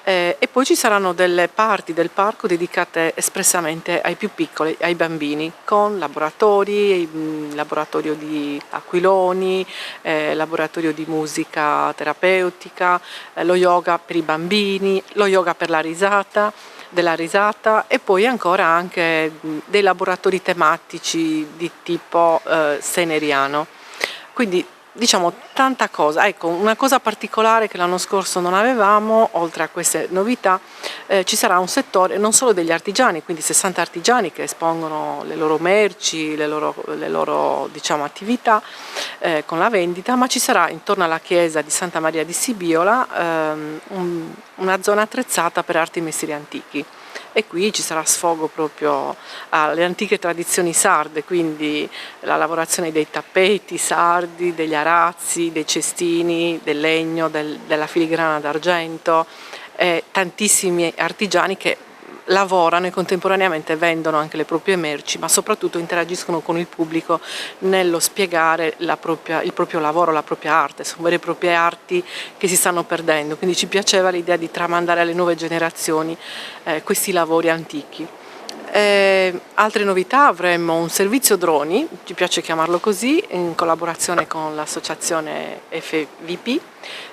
e poi ci saranno delle parti del parco dedicate espressamente ai più piccoli, ai bambini, con laboratori, laboratorio di aquiloni, laboratorio di musica terapeutica, lo yoga per i bambini, lo yoga per la risata, della risata, e poi ancora anche dei laboratori tematici di tipo seneriano. Quindi diciamo tanta cosa. Ecco, una cosa particolare che l'anno scorso non avevamo, oltre a queste novità, ci sarà un settore non solo degli artigiani, quindi 60 artigiani che espongono le loro merci, le loro diciamo, attività con la vendita, ma ci sarà intorno alla chiesa di Santa Maria di Sibiola una zona attrezzata per arti e mestieri antichi. E qui ci sarà sfogo proprio alle antiche tradizioni sarde, quindi la lavorazione dei tappeti sardi, degli arazzi, dei cestini, del legno, della filigrana d'argento, tantissimi artigiani che lavorano e contemporaneamente vendono anche le proprie merci, ma soprattutto interagiscono con il pubblico nello spiegare il proprio lavoro, la propria arte. Sono vere e proprie arti che si stanno perdendo, quindi ci piaceva l'idea di tramandare alle nuove generazioni questi lavori antichi. Altre novità: avremo un servizio droni, ci piace chiamarlo così, in collaborazione con l'associazione FVP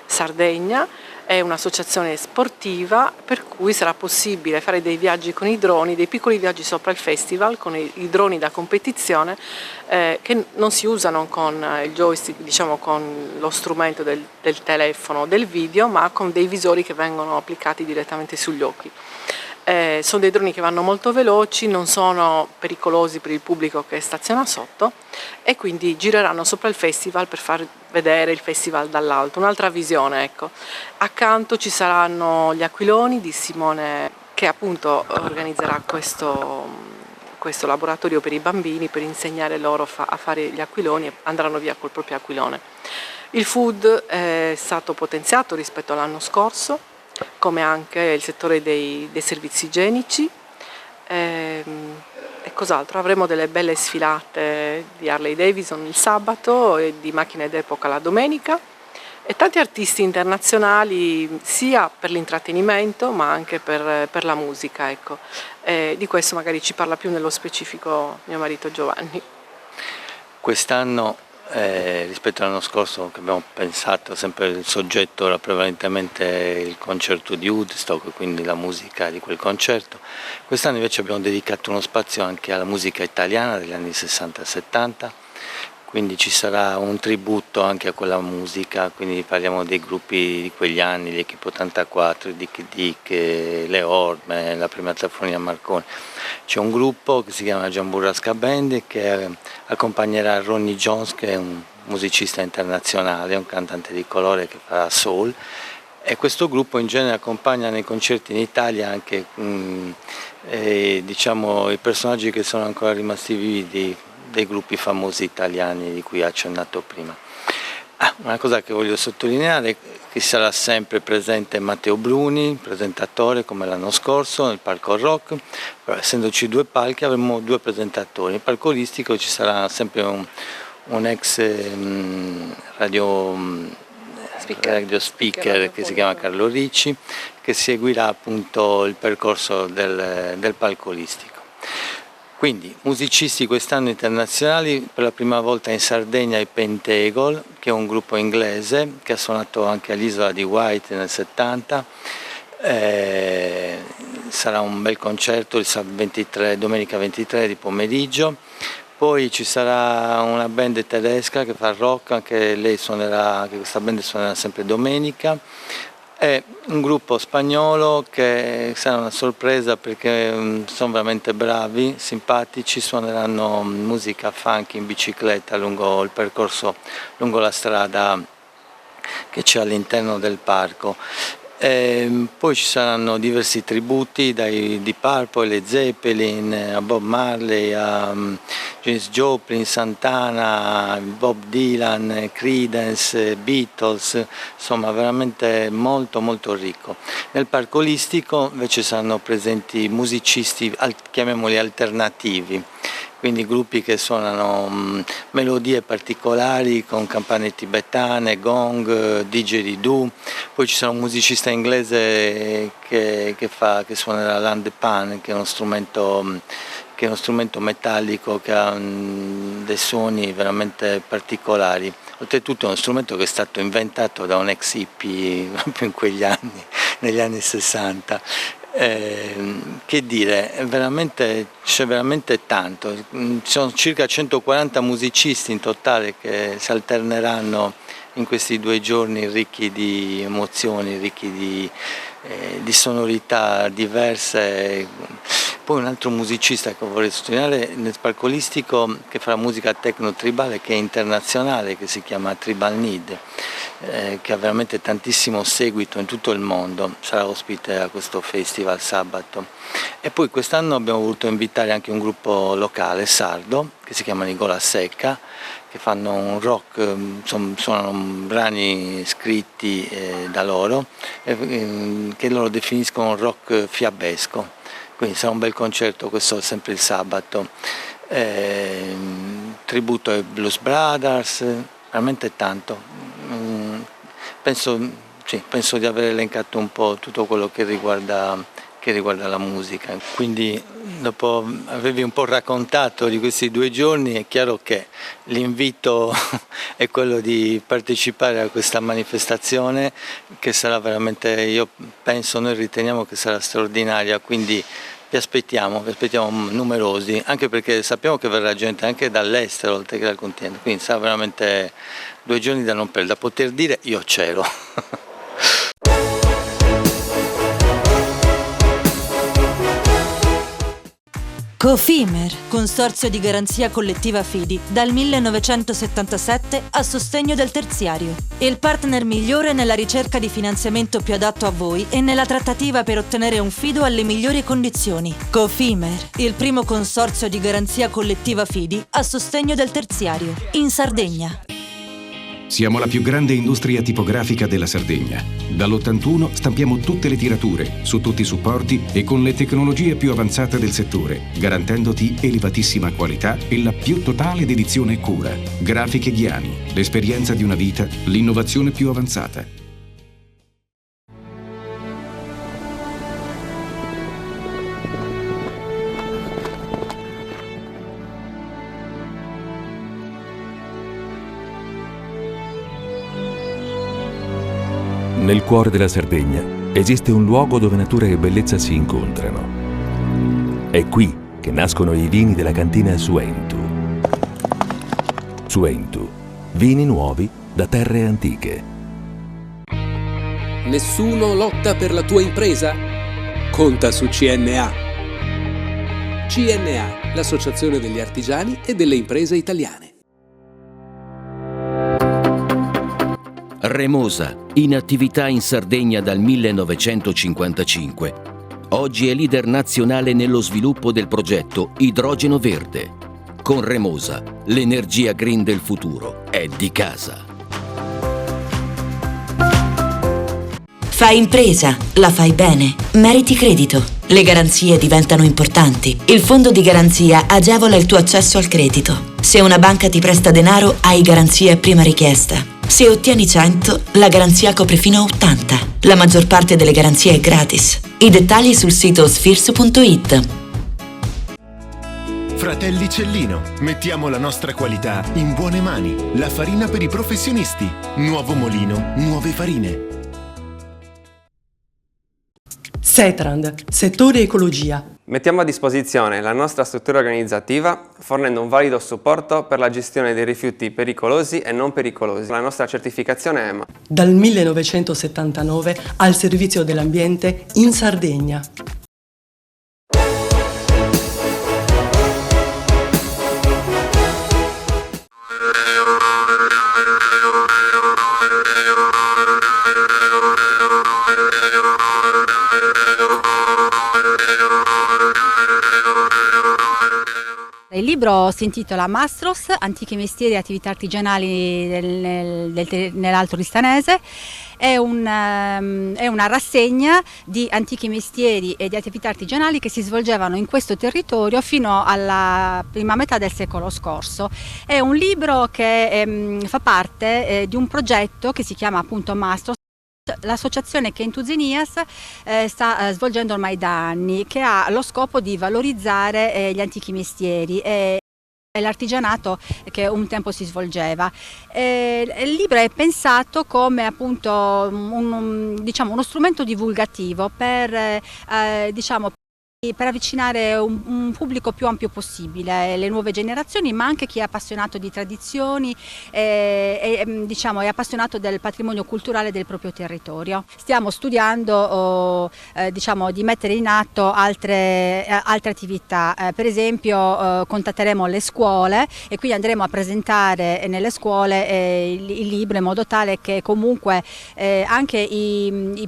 Sardegna. È un'associazione sportiva per cui sarà possibile fare dei viaggi con i droni, dei piccoli viaggi sopra il festival con i droni da competizione che non si usano con il joystick, diciamo con lo strumento del telefono o del video, ma con dei visori che vengono applicati direttamente sugli occhi. Sono dei droni che vanno molto veloci, non sono pericolosi per il pubblico che staziona sotto, e quindi gireranno sopra il festival per far vedere il festival dall'alto, un'altra visione, ecco. Accanto ci saranno gli aquiloni di Simone, che appunto organizzerà questo laboratorio per i bambini per insegnare loro a fare gli aquiloni, e andranno via col proprio aquilone. Il food è stato potenziato rispetto all'anno scorso, come anche il settore dei servizi igienici, e cos'altro? Avremo delle belle sfilate di Harley Davidson il sabato e di macchine d'epoca la domenica, e tanti artisti internazionali sia per l'intrattenimento ma anche per la musica, ecco. Di questo magari ci parla più nello specifico mio marito Giovanni. Quest'anno rispetto all'anno scorso, che abbiamo pensato sempre il soggetto era prevalentemente il concerto di Woodstock, quindi la musica di quel concerto, quest'anno invece abbiamo dedicato uno spazio anche alla musica italiana degli anni 60 e 70, quindi ci sarà un tributo anche a quella musica, quindi parliamo dei gruppi di quegli anni, gli Equipo 84, Dick Dick, le Orme, la prima Telefonia Marconi. C'è un gruppo che si chiama Jamburrasca Band che accompagnerà Ronnie Jones, che è un musicista internazionale, un cantante di colore che fa soul, e questo gruppo in genere accompagna nei concerti in Italia anche diciamo, i personaggi che sono ancora rimasti vivi dei gruppi famosi italiani di cui ho accennato prima. Una cosa che voglio sottolineare è che sarà sempre presente Matteo Bruni, presentatore come l'anno scorso nel palco rock, però essendoci 2 palchi avremo 2 presentatori. Nel palco olistico ci sarà sempre un ex radio speaker che si chiama Carlo Ricci, che seguirà appunto il percorso del palco olistico. Quindi musicisti quest'anno internazionali, per la prima volta in Sardegna i Pentagle, che è un gruppo inglese che ha suonato anche all'Isola di Wight nel 70. Sarà un bel concerto il domenica 23 di pomeriggio. Poi ci sarà una band tedesca che fa rock, anche questa band suonerà sempre domenica, e un gruppo spagnolo che sarà una sorpresa perché sono veramente bravi, simpatici, suoneranno musica funk in bicicletta lungo il percorso, lungo la strada che c'è all'interno del parco. Poi ci saranno diversi tributi dai Deep Purple, Led Zeppelin, a Bob Marley, a Janis Joplin, Santana, Bob Dylan, Creedence, Beatles, insomma veramente molto molto ricco. Nel parco olistico invece saranno presenti musicisti, chiamiamoli alternativi, quindi gruppi che suonano melodie particolari con campane tibetane, gong, didgeridoo. Poi ci sarà un musicista inglese che suonerà l'handepan, che è uno strumento metallico che ha dei suoni veramente particolari. Oltretutto è uno strumento che è stato inventato da un ex hippie proprio in quegli anni, negli anni 60. Che dire, c'è veramente tanto, ci sono circa 140 musicisti in totale che si alterneranno in questi 2 giorni ricchi di emozioni, ricchi di sonorità diverse. Poi un altro musicista che vorrei sottolineare nel palco olistico che fa musica techno tribale, che è internazionale, che si chiama Tribal Need, che ha veramente tantissimo seguito in tutto il mondo, sarà ospite a questo festival sabato. E poi quest'anno abbiamo voluto invitare anche un gruppo locale sardo che si chiama Nicola Secca, che fanno un rock, suonano brani scritti da loro, che loro definiscono un rock fiabesco. Quindi sarà un bel concerto, questo sempre il sabato. Tributo ai Blues Brothers, veramente tanto. Penso di aver elencato un po' tutto quello che riguarda la musica. Quindi dopo avervi un po' raccontato di questi 2 giorni, è chiaro che l'invito è quello di partecipare a questa manifestazione che sarà veramente, noi riteniamo che sarà straordinaria, quindi vi aspettiamo numerosi, anche perché sappiamo che verrà gente anche dall'estero oltre che dal continente, quindi sarà veramente 2 giorni da non perdere, da poter dire io c'ero. Cofimer, consorzio di garanzia collettiva Fidi, dal 1977 a sostegno del terziario. Il partner migliore nella ricerca di finanziamento più adatto a voi e nella trattativa per ottenere un fido alle migliori condizioni. Cofimer, il primo consorzio di garanzia collettiva Fidi a sostegno del terziario, in Sardegna. Siamo la più grande industria tipografica della Sardegna. Dall'81 stampiamo tutte le tirature, su tutti i supporti e con le tecnologie più avanzate del settore, garantendoti elevatissima qualità e la più totale dedizione e cura. Grafiche Ghiani, l'esperienza di una vita, l'innovazione più avanzata. Nel cuore della Sardegna esiste un luogo dove natura e bellezza si incontrano. È qui che nascono i vini della cantina Suentu. Suentu, vini nuovi da terre antiche. Nessuno lotta per la tua impresa? Conta su CNA. CNA, l'associazione degli artigiani e delle imprese italiane. Remosa, in attività in Sardegna dal 1955. Oggi è leader nazionale nello sviluppo del progetto Idrogeno Verde. Con Remosa, l'energia green del futuro è di casa. Fai impresa, la fai bene, meriti credito. Le garanzie diventano importanti. Il fondo di garanzia agevola il tuo accesso al credito. Se una banca ti presta denaro, hai garanzia a prima richiesta. Se ottieni 100, la garanzia copre fino a 80. La maggior parte delle garanzie è gratis. I dettagli sul sito sfirso.it. Fratelli Cellino, mettiamo la nostra qualità in buone mani. La farina per i professionisti. Nuovo mulino, nuove farine. Setrand, settore ecologia. Mettiamo a disposizione la nostra struttura organizzativa fornendo un valido supporto per la gestione dei rifiuti pericolosi e non pericolosi. La nostra certificazione EMA. Dal 1979 al servizio dell'ambiente in Sardegna. Il libro si intitola Mastros, antichi mestieri e attività artigianali nell'Alto Ristanese. È una rassegna di antichi mestieri e di attività artigianali che si svolgevano in questo territorio fino alla prima metà del secolo scorso. È un libro che fa parte di un progetto che si chiama appunto Mastros. L'associazione Kentuzenias sta svolgendo ormai da anni, che ha lo scopo di valorizzare gli antichi mestieri e l'artigianato che un tempo si svolgeva. Il libro è pensato come appunto uno strumento divulgativo per avvicinare un pubblico più ampio possibile, le nuove generazioni, ma anche chi è appassionato di tradizioni e è appassionato del patrimonio culturale del proprio territorio. Stiamo studiando di mettere in atto altre attività, per esempio contatteremo le scuole e quindi andremo a presentare nelle scuole il libro in modo tale che comunque anche i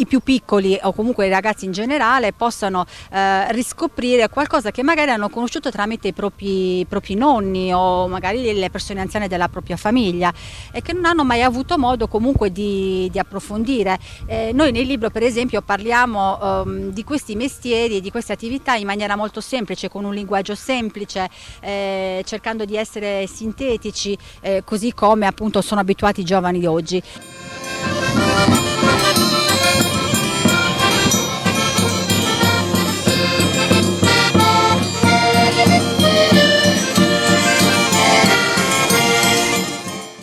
più piccoli o comunque i ragazzi in generale possano riscoprire qualcosa che magari hanno conosciuto tramite i propri nonni o magari le persone anziane della propria famiglia e che non hanno mai avuto modo comunque di approfondire. Noi nel libro per esempio parliamo di questi mestieri e di queste attività in maniera molto semplice, con un linguaggio semplice, cercando di essere sintetici, così come appunto sono abituati i giovani di oggi.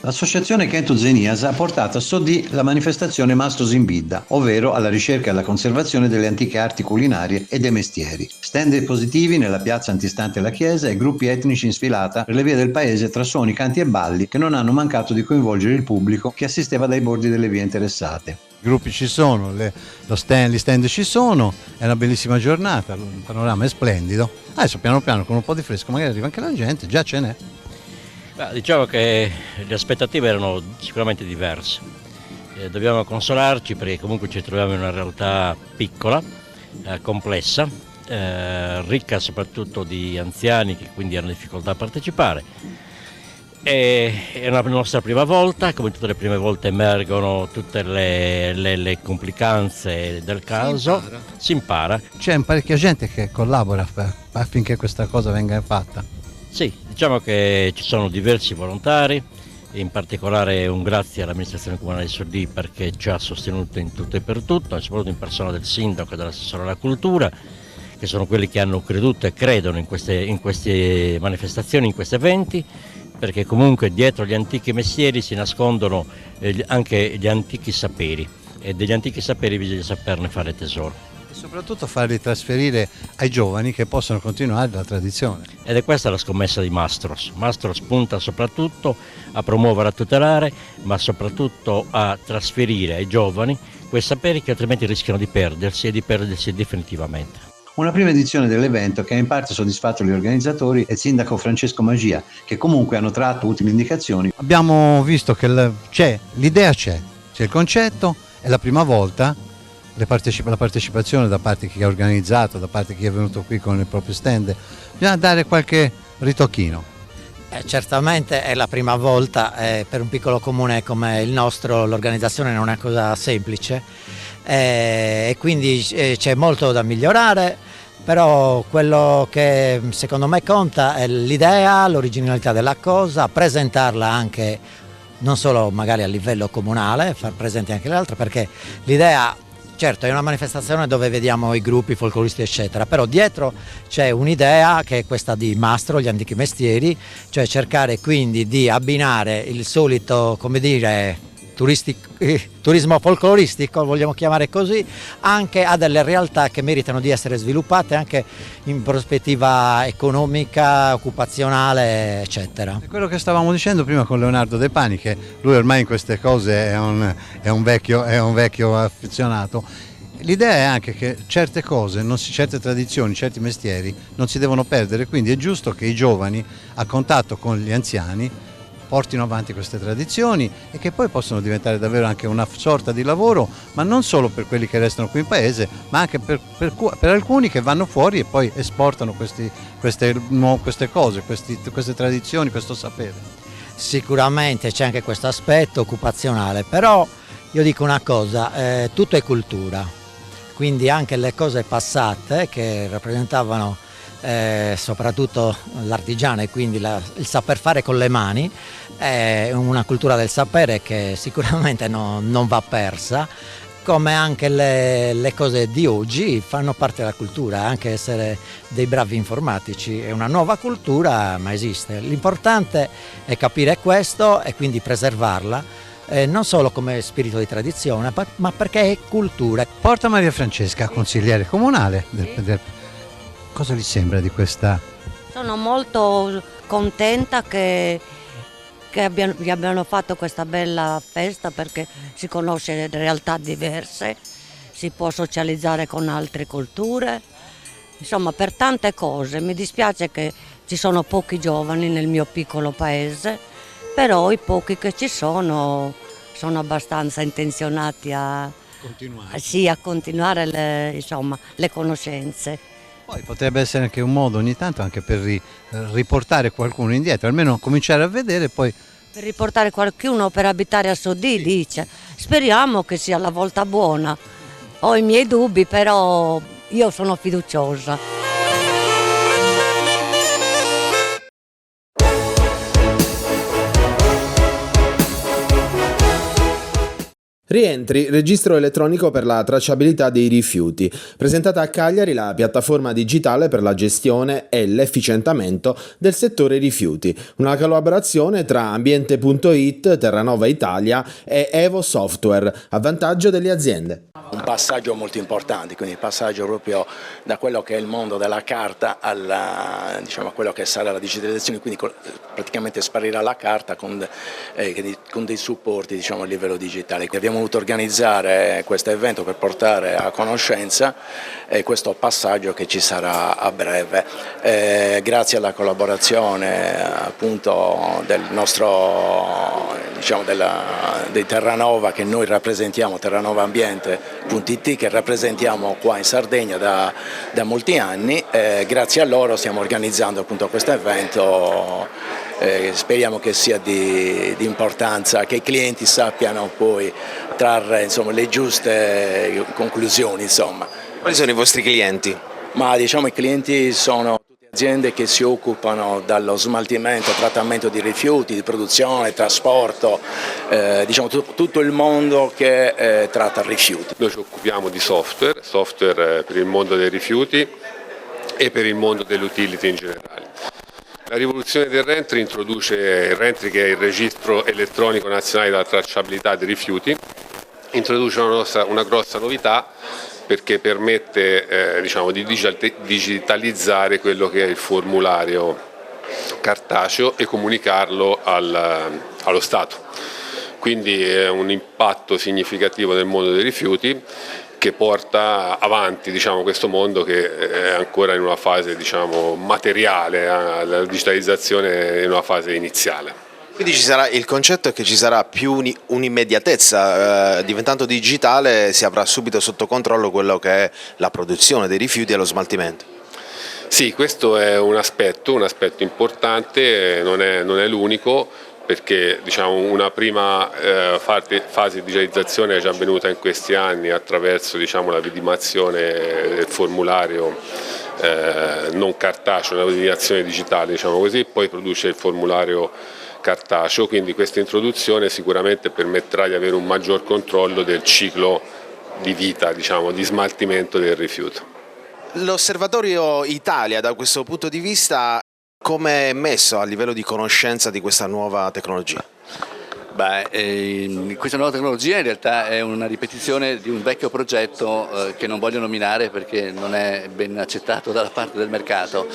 L'associazione Kentuzenias ha portato a Sodì la manifestazione Mastros in Bidda, ovvero alla ricerca e alla conservazione delle antiche arti culinarie e dei mestieri. Stand espositivi nella piazza antistante la chiesa e gruppi etnici in sfilata per le vie del paese tra suoni, canti e balli che non hanno mancato di coinvolgere il pubblico che assisteva dai bordi delle vie interessate. I gruppi ci sono, gli stand ci sono, è una bellissima giornata, il panorama è splendido. Adesso piano piano con un po' di fresco magari arriva anche la gente, già ce n'è. Diciamo che le aspettative erano sicuramente diverse, dobbiamo consolarci perché comunque ci troviamo in una realtà piccola, complessa, ricca soprattutto di anziani che quindi hanno difficoltà a partecipare. È una nostra prima volta, come tutte le prime volte emergono tutte le complicanze del caso, si impara. C'è parecchia gente che collabora affinché questa cosa venga fatta. Sì, diciamo che ci sono diversi volontari, in particolare un grazie all'amministrazione comunale di Sodì perché ci ha sostenuto in tutto e per tutto, soprattutto in persona del sindaco e dell'assessore alla cultura, che sono quelli che hanno creduto e credono in queste manifestazioni, in questi eventi, perché comunque dietro gli antichi mestieri si nascondono anche gli antichi saperi e degli antichi saperi bisogna saperne fare tesoro. E soprattutto farli trasferire ai giovani che possono continuare la tradizione. Ed è questa la scommessa di Mastros. Mastros punta soprattutto a promuovere, a tutelare, ma soprattutto a trasferire ai giovani quei saperi che altrimenti rischiano di perdersi e di perdersi definitivamente. una prima edizione dell'evento che ha in parte soddisfatto gli organizzatori e il sindaco Francesco Magia, che comunque hanno tratto utili indicazioni. Abbiamo visto che l'idea c'è il concetto, è la prima volta, la partecipazione da parte di chi ha organizzato, da parte di chi è venuto qui con il proprio stand, bisogna dare qualche ritocchino. Certamente è la prima volta, per un piccolo comune come il nostro l'organizzazione non è una cosa semplice e quindi c'è molto da migliorare, però quello che secondo me conta è l'idea, l'originalità della cosa, presentarla anche non solo magari a livello comunale, far presente anche le altre, perché l'idea, certo, è una manifestazione dove vediamo i gruppi folcloristi eccetera, però dietro c'è un'idea che è questa di Mastro, gli antichi mestieri, cioè cercare quindi di abbinare il solito, come dire, turismo folcloristico, vogliamo chiamare così, anche a delle realtà che meritano di essere sviluppate anche in prospettiva economica, occupazionale, eccetera. È quello che stavamo dicendo prima con Leonardo De Pani, che lui ormai in queste cose è un vecchio affezionato. L'idea è anche che certe cose, certe tradizioni, certi mestieri non si devono perdere, quindi è giusto che i giovani, a contatto con gli anziani, portino avanti queste tradizioni e che poi possono diventare davvero anche una sorta di lavoro, ma non solo per quelli che restano qui in paese, ma anche per alcuni che vanno fuori e poi esportano queste cose, queste tradizioni, questo sapere. Sicuramente c'è anche questo aspetto occupazionale, però io dico una cosa, tutto è cultura, quindi anche le cose passate che rappresentavano soprattutto l'artigiano e quindi il saper fare con le mani, è una cultura del sapere che sicuramente non va persa, come anche le cose di oggi fanno parte della cultura, anche essere dei bravi informatici è una nuova cultura, ma esiste. L'importante è capire questo e quindi preservarla, non solo come spirito di tradizione, ma perché è cultura. Porta Maria Francesca, consigliere comunale cosa gli sembra di questa? Sono molto contenta che vi abbiano fatto questa bella festa, perché si conosce realtà diverse, si può socializzare con altre culture, insomma per tante cose. Mi dispiace che ci sono pochi giovani nel mio piccolo paese, però i pochi che ci sono abbastanza intenzionati a continuare le conoscenze. Poi potrebbe essere anche un modo ogni tanto anche per riportare qualcuno indietro, almeno cominciare a vedere poi. Per riportare qualcuno per abitare a Sodì, dice. Speriamo che sia la volta buona. Ho i miei dubbi, però io sono fiduciosa. Rientri, registro elettronico per la tracciabilità dei rifiuti. Presentata a Cagliari la piattaforma digitale per la gestione e l'efficientamento del settore rifiuti. Una collaborazione tra Ambiente.it, Terranova Italia e Evo Software, a vantaggio delle aziende. Un passaggio molto importante, quindi il passaggio proprio da quello che è il mondo della carta a quello che sarà la digitalizzazione, quindi praticamente sparirà la carta con dei supporti a livello digitale. Abbiamo voluto organizzare questo evento per portare a conoscenza questo passaggio che ci sarà a breve, grazie alla collaborazione appunto del nostro di Terranova, che noi rappresentiamo, Terranova Ambiente.it, che rappresentiamo qua in Sardegna da molti anni. Grazie a loro stiamo organizzando appunto questo evento, speriamo che sia di importanza, che i clienti sappiano poi trarre le giuste conclusioni. Quali sono i vostri clienti? Ma i clienti sono aziende che si occupano dallo smaltimento, trattamento di rifiuti, di produzione, trasporto, tutto il mondo che tratta rifiuti. Noi ci occupiamo di software per il mondo dei rifiuti e per il mondo dell'utility in generale. La rivoluzione del Rentry introduce il Rentry, che è il registro elettronico nazionale della tracciabilità dei rifiuti, introduce una grossa novità, perché permette di digitalizzare quello che è il formulario cartaceo e comunicarlo allo Stato. Quindi è un impatto significativo nel mondo dei rifiuti che porta avanti, diciamo, questo mondo che è ancora in una fase, diciamo, materiale, la digitalizzazione è in una fase iniziale. Quindi il concetto è che ci sarà più un'immediatezza, diventando digitale si avrà subito sotto controllo quello che è la produzione dei rifiuti e lo smaltimento. Sì, questo è un aspetto importante, non è l'unico, perché diciamo, una prima fase di digitalizzazione è già avvenuta in questi anni attraverso, diciamo, la vidimazione del formulario non cartaceo, una validazione digitale, diciamo così, poi produce il formulario cartaceo, quindi questa introduzione sicuramente permetterà di avere un maggior controllo del ciclo di vita, diciamo, di smaltimento del rifiuto. L'Osservatorio Italia da questo punto di vista come è messo a livello di conoscenza di questa nuova tecnologia? Questa nuova tecnologia in realtà è una ripetizione di un vecchio progetto che non voglio nominare perché non è ben accettato dalla parte del mercato.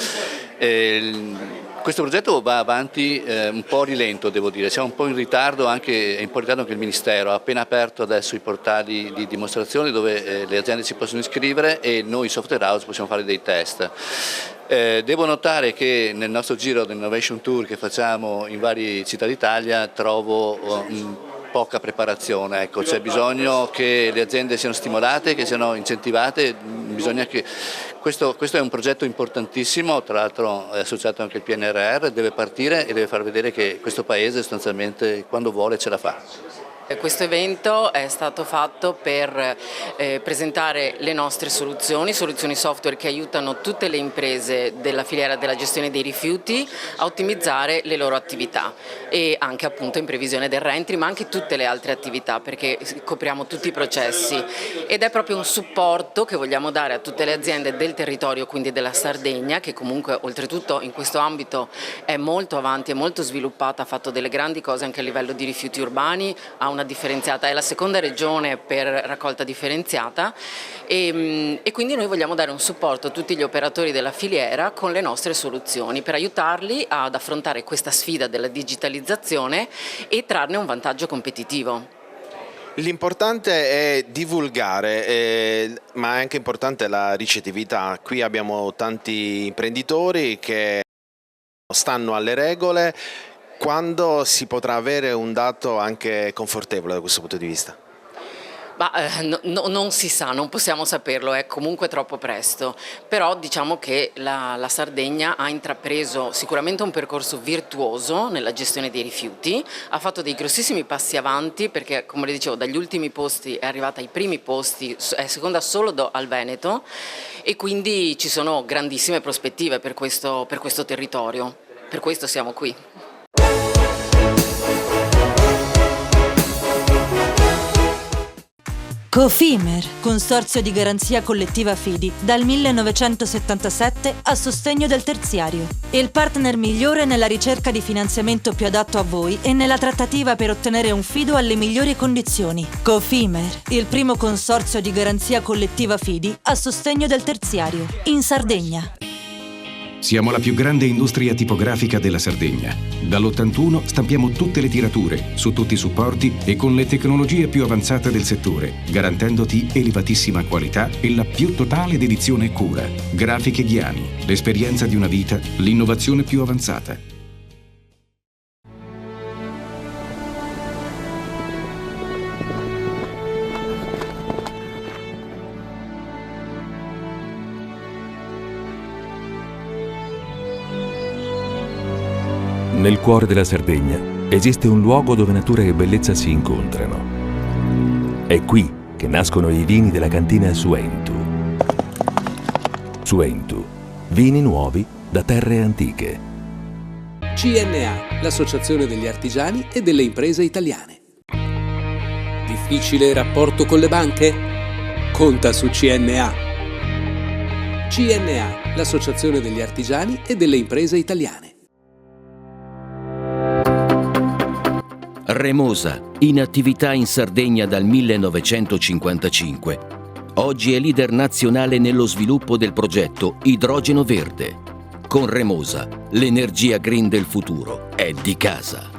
Questo progetto va avanti un po' a rilento, devo dire, siamo un po' in ritardo, è un po' in ritardo anche il Ministero, ha appena aperto adesso i portali di dimostrazione dove le aziende si possono iscrivere e noi software house possiamo fare dei test. Devo notare che nel nostro giro dell'Innovation Tour che facciamo in varie città d'Italia trovo poca preparazione, ecco, c'è bisogno che le aziende siano stimolate, che siano incentivate, bisogna che questo è un progetto importantissimo, tra l'altro è associato anche al PNRR, deve partire e deve far vedere che questo Paese sostanzialmente quando vuole ce la fa. Questo evento è stato fatto per presentare le nostre soluzioni software che aiutano tutte le imprese della filiera della gestione dei rifiuti a ottimizzare le loro attività e anche appunto in previsione del reentry, ma anche tutte le altre attività perché copriamo tutti i processi ed è proprio un supporto che vogliamo dare a tutte le aziende del territorio, quindi della Sardegna, che comunque oltretutto in questo ambito è molto avanti, è molto sviluppata, ha fatto delle grandi cose anche a livello di rifiuti urbani, ha una differenziata, è la seconda regione per raccolta differenziata e quindi noi vogliamo dare un supporto a tutti gli operatori della filiera con le nostre soluzioni per aiutarli ad affrontare questa sfida della digitalizzazione e trarne un vantaggio competitivo. L'importante è divulgare, ma è anche importante la ricettività. Qui abbiamo tanti imprenditori che stanno alle regole. Quando si potrà avere un dato anche confortevole da questo punto di vista? Non si sa, non possiamo saperlo, è comunque troppo presto, però diciamo che la Sardegna ha intrapreso sicuramente un percorso virtuoso nella gestione dei rifiuti, ha fatto dei grossissimi passi avanti perché, come le dicevo, dagli ultimi posti è arrivata ai primi posti, è seconda solo al Veneto e quindi ci sono grandissime prospettive per questo territorio, per questo siamo qui. Cofimer, consorzio di garanzia collettiva Fidi, dal 1977 a sostegno del terziario. Il partner migliore nella ricerca di finanziamento più adatto a voi e nella trattativa per ottenere un fido alle migliori condizioni. Cofimer, il primo consorzio di garanzia collettiva Fidi a sostegno del terziario, in Sardegna. Siamo la più grande industria tipografica della Sardegna. Dall'81 stampiamo tutte le tirature, su tutti i supporti e con le tecnologie più avanzate del settore, garantendoti elevatissima qualità e la più totale dedizione e cura. Grafiche Ghiani, l'esperienza di una vita, l'innovazione più avanzata. Nel cuore della Sardegna esiste un luogo dove natura e bellezza si incontrano. È qui che nascono i vini della cantina Suentu. Suentu, vini nuovi da terre antiche. CNA, l'associazione degli artigiani e delle imprese italiane. Difficile rapporto con le banche? Conta su CNA. CNA, l'associazione degli artigiani e delle imprese italiane. Remosa, in attività in Sardegna dal 1955. Oggi è leader nazionale nello sviluppo del progetto Idrogeno Verde. Con Remosa, l'energia green del futuro è di casa.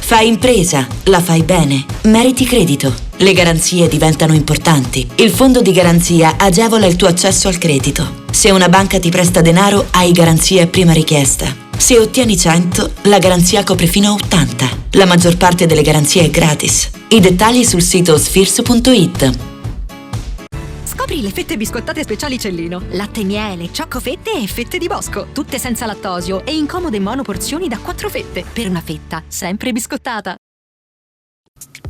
Fai impresa, la fai bene, meriti credito. Le garanzie diventano importanti. Il fondo di garanzia agevola il tuo accesso al credito. Se una banca ti presta denaro, hai garanzia a prima richiesta. Se ottieni 100, la garanzia copre fino a 80. La maggior parte delle garanzie è gratis. I dettagli sul sito sfirso.it. Scopri le fette biscottate speciali Cellino. Latte e miele, ciocco-fette e fette di bosco. Tutte senza lattosio e in comode monoporzioni da 4 fette. Per una fetta sempre biscottata.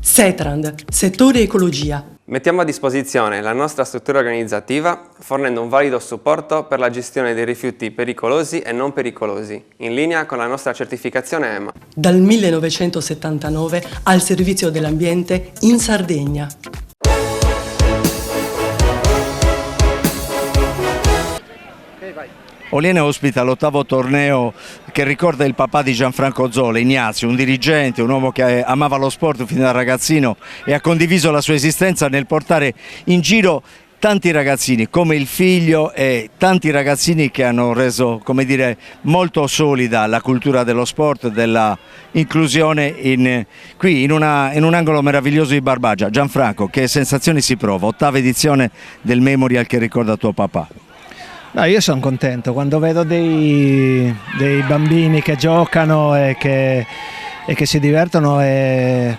Setrand, settore ecologia. Mettiamo a disposizione la nostra struttura organizzativa fornendo un valido supporto per la gestione dei rifiuti pericolosi e non pericolosi, in linea con la nostra certificazione EMA. Dal 1979 al servizio dell'ambiente in Sardegna. Oliene ospita l'8° torneo che ricorda il papà di Gianfranco Zola, Ignazio, un dirigente, un uomo che amava lo sport fin da ragazzino e ha condiviso la sua esistenza nel portare in giro tanti ragazzini come il figlio e tanti ragazzini che hanno reso, come dire, molto solida la cultura dello sport, della inclusione qui in un angolo meraviglioso di Barbagia. Gianfranco, che sensazioni si prova? 8ª edizione del Memorial che ricorda tuo papà. No, io sono contento quando vedo dei bambini che giocano e che si divertono, e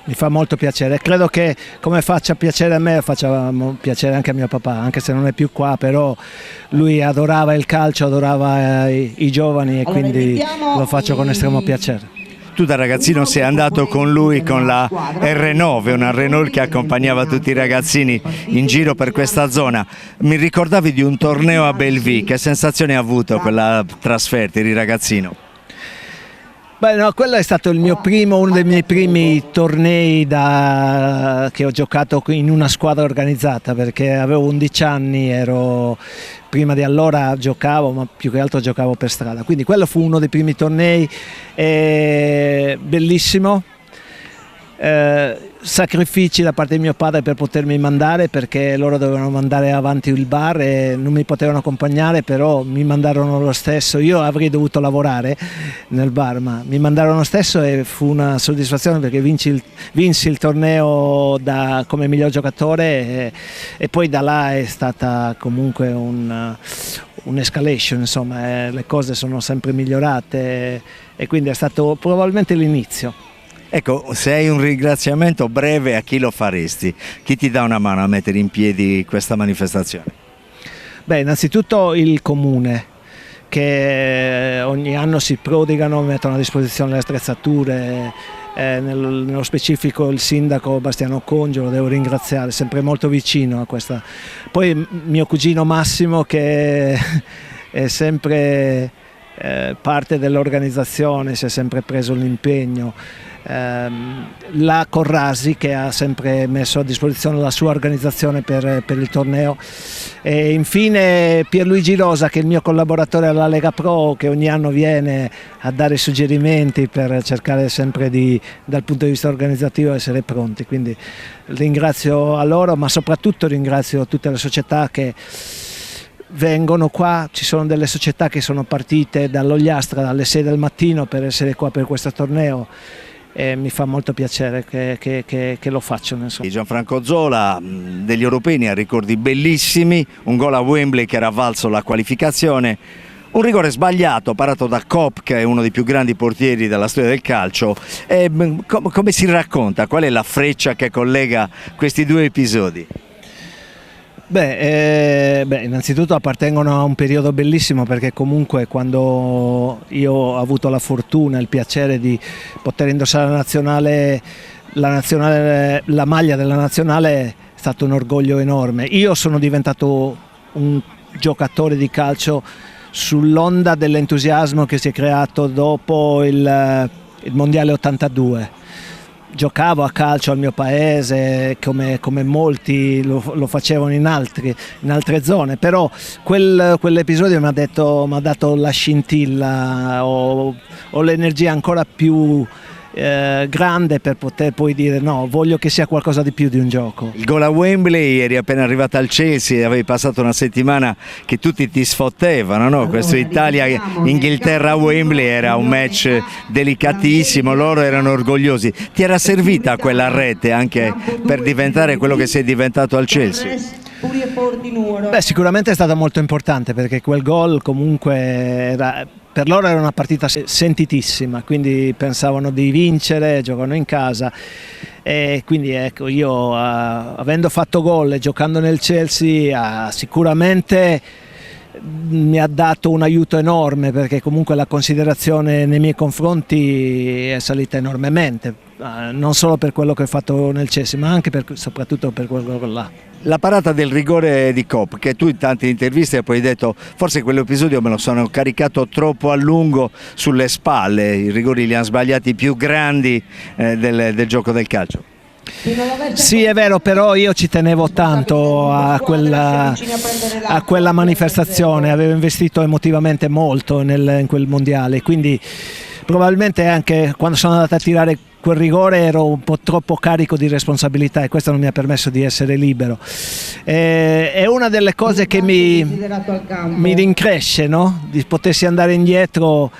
mi fa molto piacere. Credo che come faccia piacere a me faccia piacere anche a mio papà, anche se non è più qua, però lui adorava il calcio, adorava i giovani e quindi lo faccio con estremo piacere. Tu da ragazzino sei andato con lui con la R9, una Renault che accompagnava tutti i ragazzini in giro per questa zona. Mi ricordavi di un torneo a Belleville, che sensazione ha avuto quella trasferta, eri ragazzino? Beh, no, quello è stato uno dei miei primi tornei che ho giocato in una squadra organizzata, perché avevo 11 anni, prima di allora giocavo, ma più che altro giocavo per strada, quindi quello fu uno dei primi tornei, bellissimo. Sacrifici da parte di mio padre per potermi mandare, perché loro dovevano mandare avanti il bar e non mi potevano accompagnare, però mi mandarono lo stesso. Io avrei dovuto lavorare nel bar, ma mi mandarono lo stesso e fu una soddisfazione, perché vinsi il torneo come miglior giocatore e poi da là è stata comunque un'escalation, insomma, le cose sono sempre migliorate e quindi è stato probabilmente l'inizio. Ecco, se hai un ringraziamento breve, a chi lo faresti? Chi ti dà una mano a mettere in piedi questa manifestazione? Beh, innanzitutto il comune, che ogni anno si prodigano, mettono a disposizione le attrezzature, nello specifico il sindaco Bastiano Congio, lo devo ringraziare, sempre molto vicino a questa. Poi mio cugino Massimo, che è sempre parte dell'organizzazione, si è sempre preso l'impegno. La Corrasi, che ha sempre messo a disposizione la sua organizzazione per il torneo, e infine Pierluigi Rosa, che è il mio collaboratore alla Lega Pro, che ogni anno viene a dare suggerimenti per cercare sempre dal punto di vista organizzativo essere pronti, quindi ringrazio a loro, ma soprattutto ringrazio tutte le società che vengono qua. Ci sono delle società che sono partite dall'Ogliastra alle 6 del mattino per essere qua per questo torneo e mi fa molto piacere che lo facciano. Gianfranco Zola degli europei ne ha ricordi bellissimi, un gol a Wembley che era valso la qualificazione, un rigore sbagliato parato da Kopp, che è uno dei più grandi portieri della storia del calcio. Come si racconta? Qual è la freccia che collega questi due episodi? Beh, innanzitutto appartengono a un periodo bellissimo, perché comunque quando io ho avuto la fortuna e il piacere di poter indossare la maglia della nazionale è stato un orgoglio enorme. Io sono diventato un giocatore di calcio sull'onda dell'entusiasmo che si è creato dopo il Mondiale 82. Giocavo a calcio al mio paese come molti lo facevano in altre zone, però quell'episodio mi ha dato la scintilla o l'energia ancora più grande per poter poi dire no, voglio che sia qualcosa di più di un gioco. Il gol a Wembley, eri appena arrivata al Chelsea e avevi passato una settimana che tutti ti sfottevano, no? Questo Italia-Inghilterra a Wembley era un match delicatissimo, loro erano orgogliosi. Ti era servita quella rete anche per diventare quello che sei diventato al Chelsea? Beh, sicuramente è stata molto importante, perché quel gol comunque per loro era una partita sentitissima, quindi pensavano di vincere, giocano in casa e quindi ecco, io avendo fatto gol e giocando nel Chelsea sicuramente mi ha dato un aiuto enorme, perché comunque la considerazione nei miei confronti è salita enormemente, non solo per quello che ho fatto nel Chelsea, ma anche soprattutto per quel gol là. La parata del rigore di Kopp, che tu in tante interviste hai poi detto forse quell'episodio me lo sono caricato troppo a lungo sulle spalle, i rigori li hanno sbagliati più grandi del gioco del calcio. Sì, è vero, però io ci tenevo tanto a quella manifestazione, avevo investito emotivamente molto in quel mondiale, quindi probabilmente anche quando sono andato a tirare quel rigore ero un po' troppo carico di responsabilità e questo non mi ha permesso di essere libero. È una delle cose che mi rincresce, no? Di potersi andare indietro.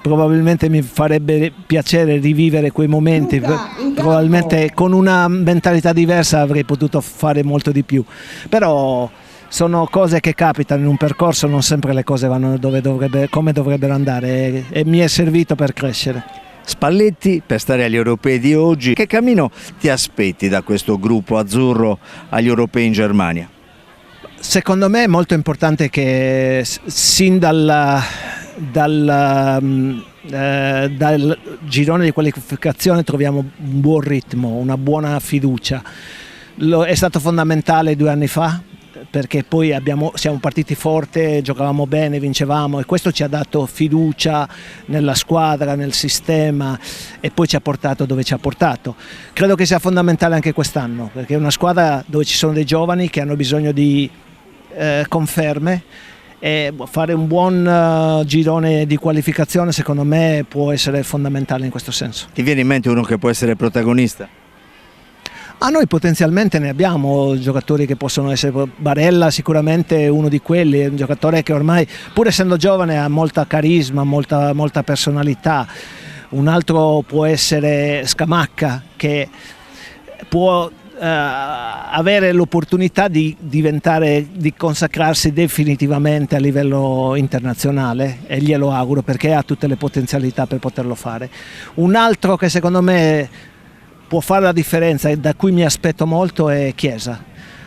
Probabilmente mi farebbe piacere rivivere quei momenti, probabilmente con una mentalità diversa avrei potuto fare molto di più, però sono cose che capitano in un percorso, non sempre le cose vanno come dovrebbero andare e mi è servito per crescere. Spalletti, per stare agli europei di oggi, che cammino ti aspetti da questo gruppo azzurro agli europei in Germania? Secondo me è molto importante che sin dal girone di qualificazione troviamo un buon ritmo, una buona fiducia. È stato fondamentale 2 anni fa, perché poi siamo partiti forte, giocavamo bene, vincevamo e questo ci ha dato fiducia nella squadra, nel sistema e poi ci ha portato dove ci ha portato. Credo che sia fondamentale anche quest'anno, perché è una squadra dove ci sono dei giovani che hanno bisogno di conferme e fare un buon girone di qualificazione secondo me può essere fondamentale in questo senso. Ti viene in mente uno che può essere protagonista? Noi potenzialmente ne abbiamo giocatori che possono essere, Barella sicuramente è uno di quelli, è un giocatore che ormai pur essendo giovane ha molta carisma, molta personalità. Un altro può essere Scamacca, che può avere l'opportunità di consacrarsi definitivamente a livello internazionale e glielo auguro perché ha tutte le potenzialità per poterlo fare. Un altro che secondo me può fare la differenza e da cui mi aspetto molto è Chiesa.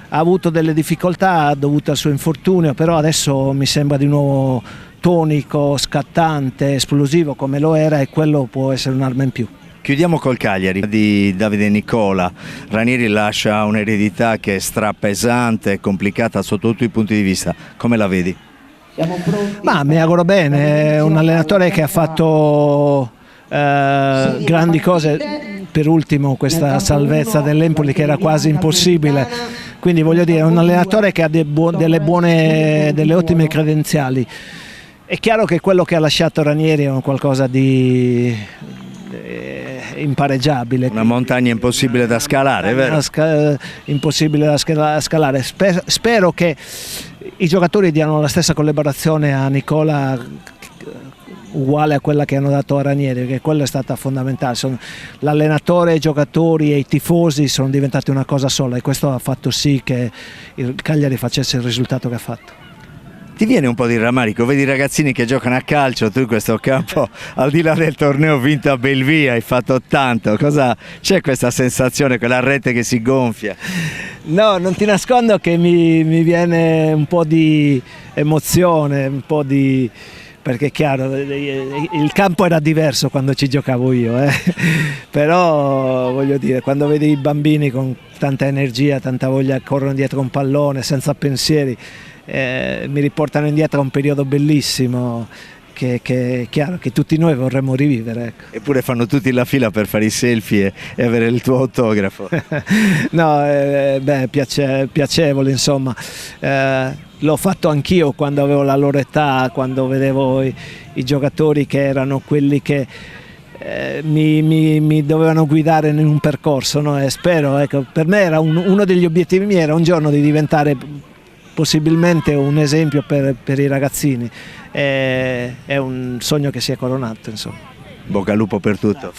Ha avuto delle difficoltà dovute al suo infortunio, però adesso mi sembra di nuovo tonico, scattante, esplosivo come lo era e quello può essere un'arma in più. Chiudiamo col Cagliari di Davide Nicola. Ranieri lascia un'eredità che è strapesante, complicata sotto tutti i punti di vista. Come la vedi? Ma mi auguro bene, è un allenatore che ha fatto grandi cose, per ultimo questa salvezza dell'Empoli che era quasi impossibile, quindi voglio dire è un allenatore che ha delle ottime credenziali. È chiaro che quello che ha lasciato Ranieri è un qualcosa di impareggiabile, una montagna impossibile da scalare, vero? Impossibile da scalare. Spero che i giocatori diano la stessa collaborazione a Nicola uguale a quella che hanno dato a Ranieri, perché quella è stata fondamentale. L'allenatore, i giocatori e i tifosi sono diventati una cosa sola e questo ha fatto sì che il Cagliari facesse il risultato che ha fatto. Ti viene un po' di rammarico, vedi i ragazzini che giocano a calcio, tu in questo campo, al di là del torneo vinto a Belvia, hai fatto tanto, c'è questa sensazione, quella rete che si gonfia? No, non ti nascondo che mi viene un po' di emozione, perché è chiaro, il campo era diverso quando ci giocavo io, però voglio dire, quando vedi i bambini con tanta energia, tanta voglia, corrono dietro un pallone senza pensieri, mi riportano indietro a un periodo bellissimo che è chiaro che tutti noi vorremmo rivivere. Ecco. Eppure fanno tutti la fila per fare i selfie e avere il tuo autografo. No, piacevole insomma. L'ho fatto anch'io quando avevo la loro età, quando vedevo i giocatori che erano quelli che mi dovevano guidare in un percorso, no? E spero, ecco, per me era uno degli obiettivi miei era un giorno di diventare possibilmente un esempio per i ragazzini. È un sogno che si è coronato, insomma. Bocca al lupo per tutto.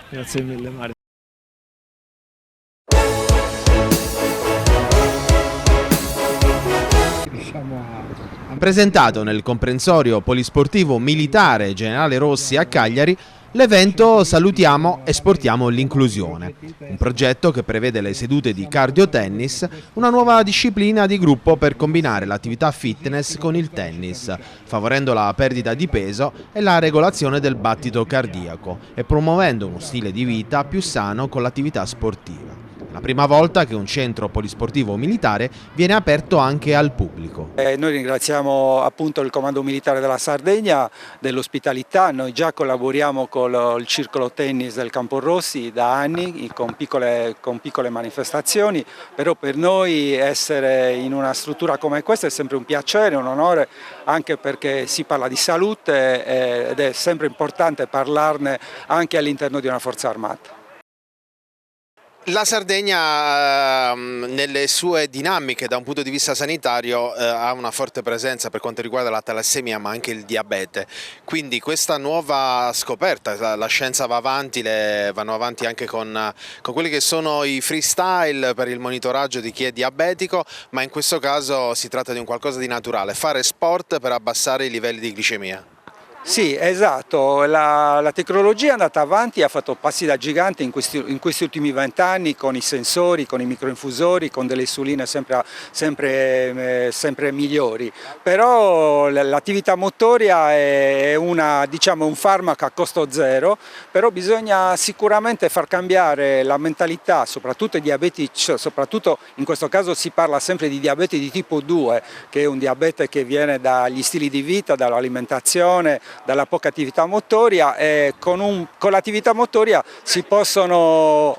Grazie mille Mario. Presentato nel comprensorio polisportivo militare Generale Rossi a Cagliari, l'evento Salutiamo e Sportiamo l'Inclusione, un progetto che prevede le sedute di cardio tennis, una nuova disciplina di gruppo per combinare l'attività fitness con il tennis, favorendo la perdita di peso e la regolazione del battito cardiaco e promuovendo uno stile di vita più sano con l'attività sportiva. La prima volta che un centro polisportivo militare viene aperto anche al pubblico. Noi ringraziamo appunto il Comando Militare della Sardegna dell'ospitalità, noi già collaboriamo con il Circolo Tennis del Campo Rossi da anni con piccole manifestazioni, però per noi essere in una struttura come questa è sempre un piacere, un onore, anche perché si parla di salute ed è sempre importante parlarne anche all'interno di una forza armata. La Sardegna nelle sue dinamiche da un punto di vista sanitario ha una forte presenza per quanto riguarda la talassemia ma anche il diabete, quindi questa nuova scoperta, la scienza va avanti, vanno avanti anche con quelli che sono i freestyle per il monitoraggio di chi è diabetico, ma in questo caso si tratta di un qualcosa di naturale, fare sport per abbassare i livelli di glicemia. Sì, esatto, la tecnologia è andata avanti, ha fatto passi da gigante in questi ultimi 20 anni con i sensori, con i microinfusori, con delle insuline sempre migliori, però l'attività motoria è un farmaco a costo zero, però bisogna sicuramente far cambiare la mentalità, soprattutto i diabetici, soprattutto in questo caso si parla sempre di diabete di tipo 2, che è un diabete che viene dagli stili di vita, dall'alimentazione, dalla poca attività motoria, e con l'attività motoria si possono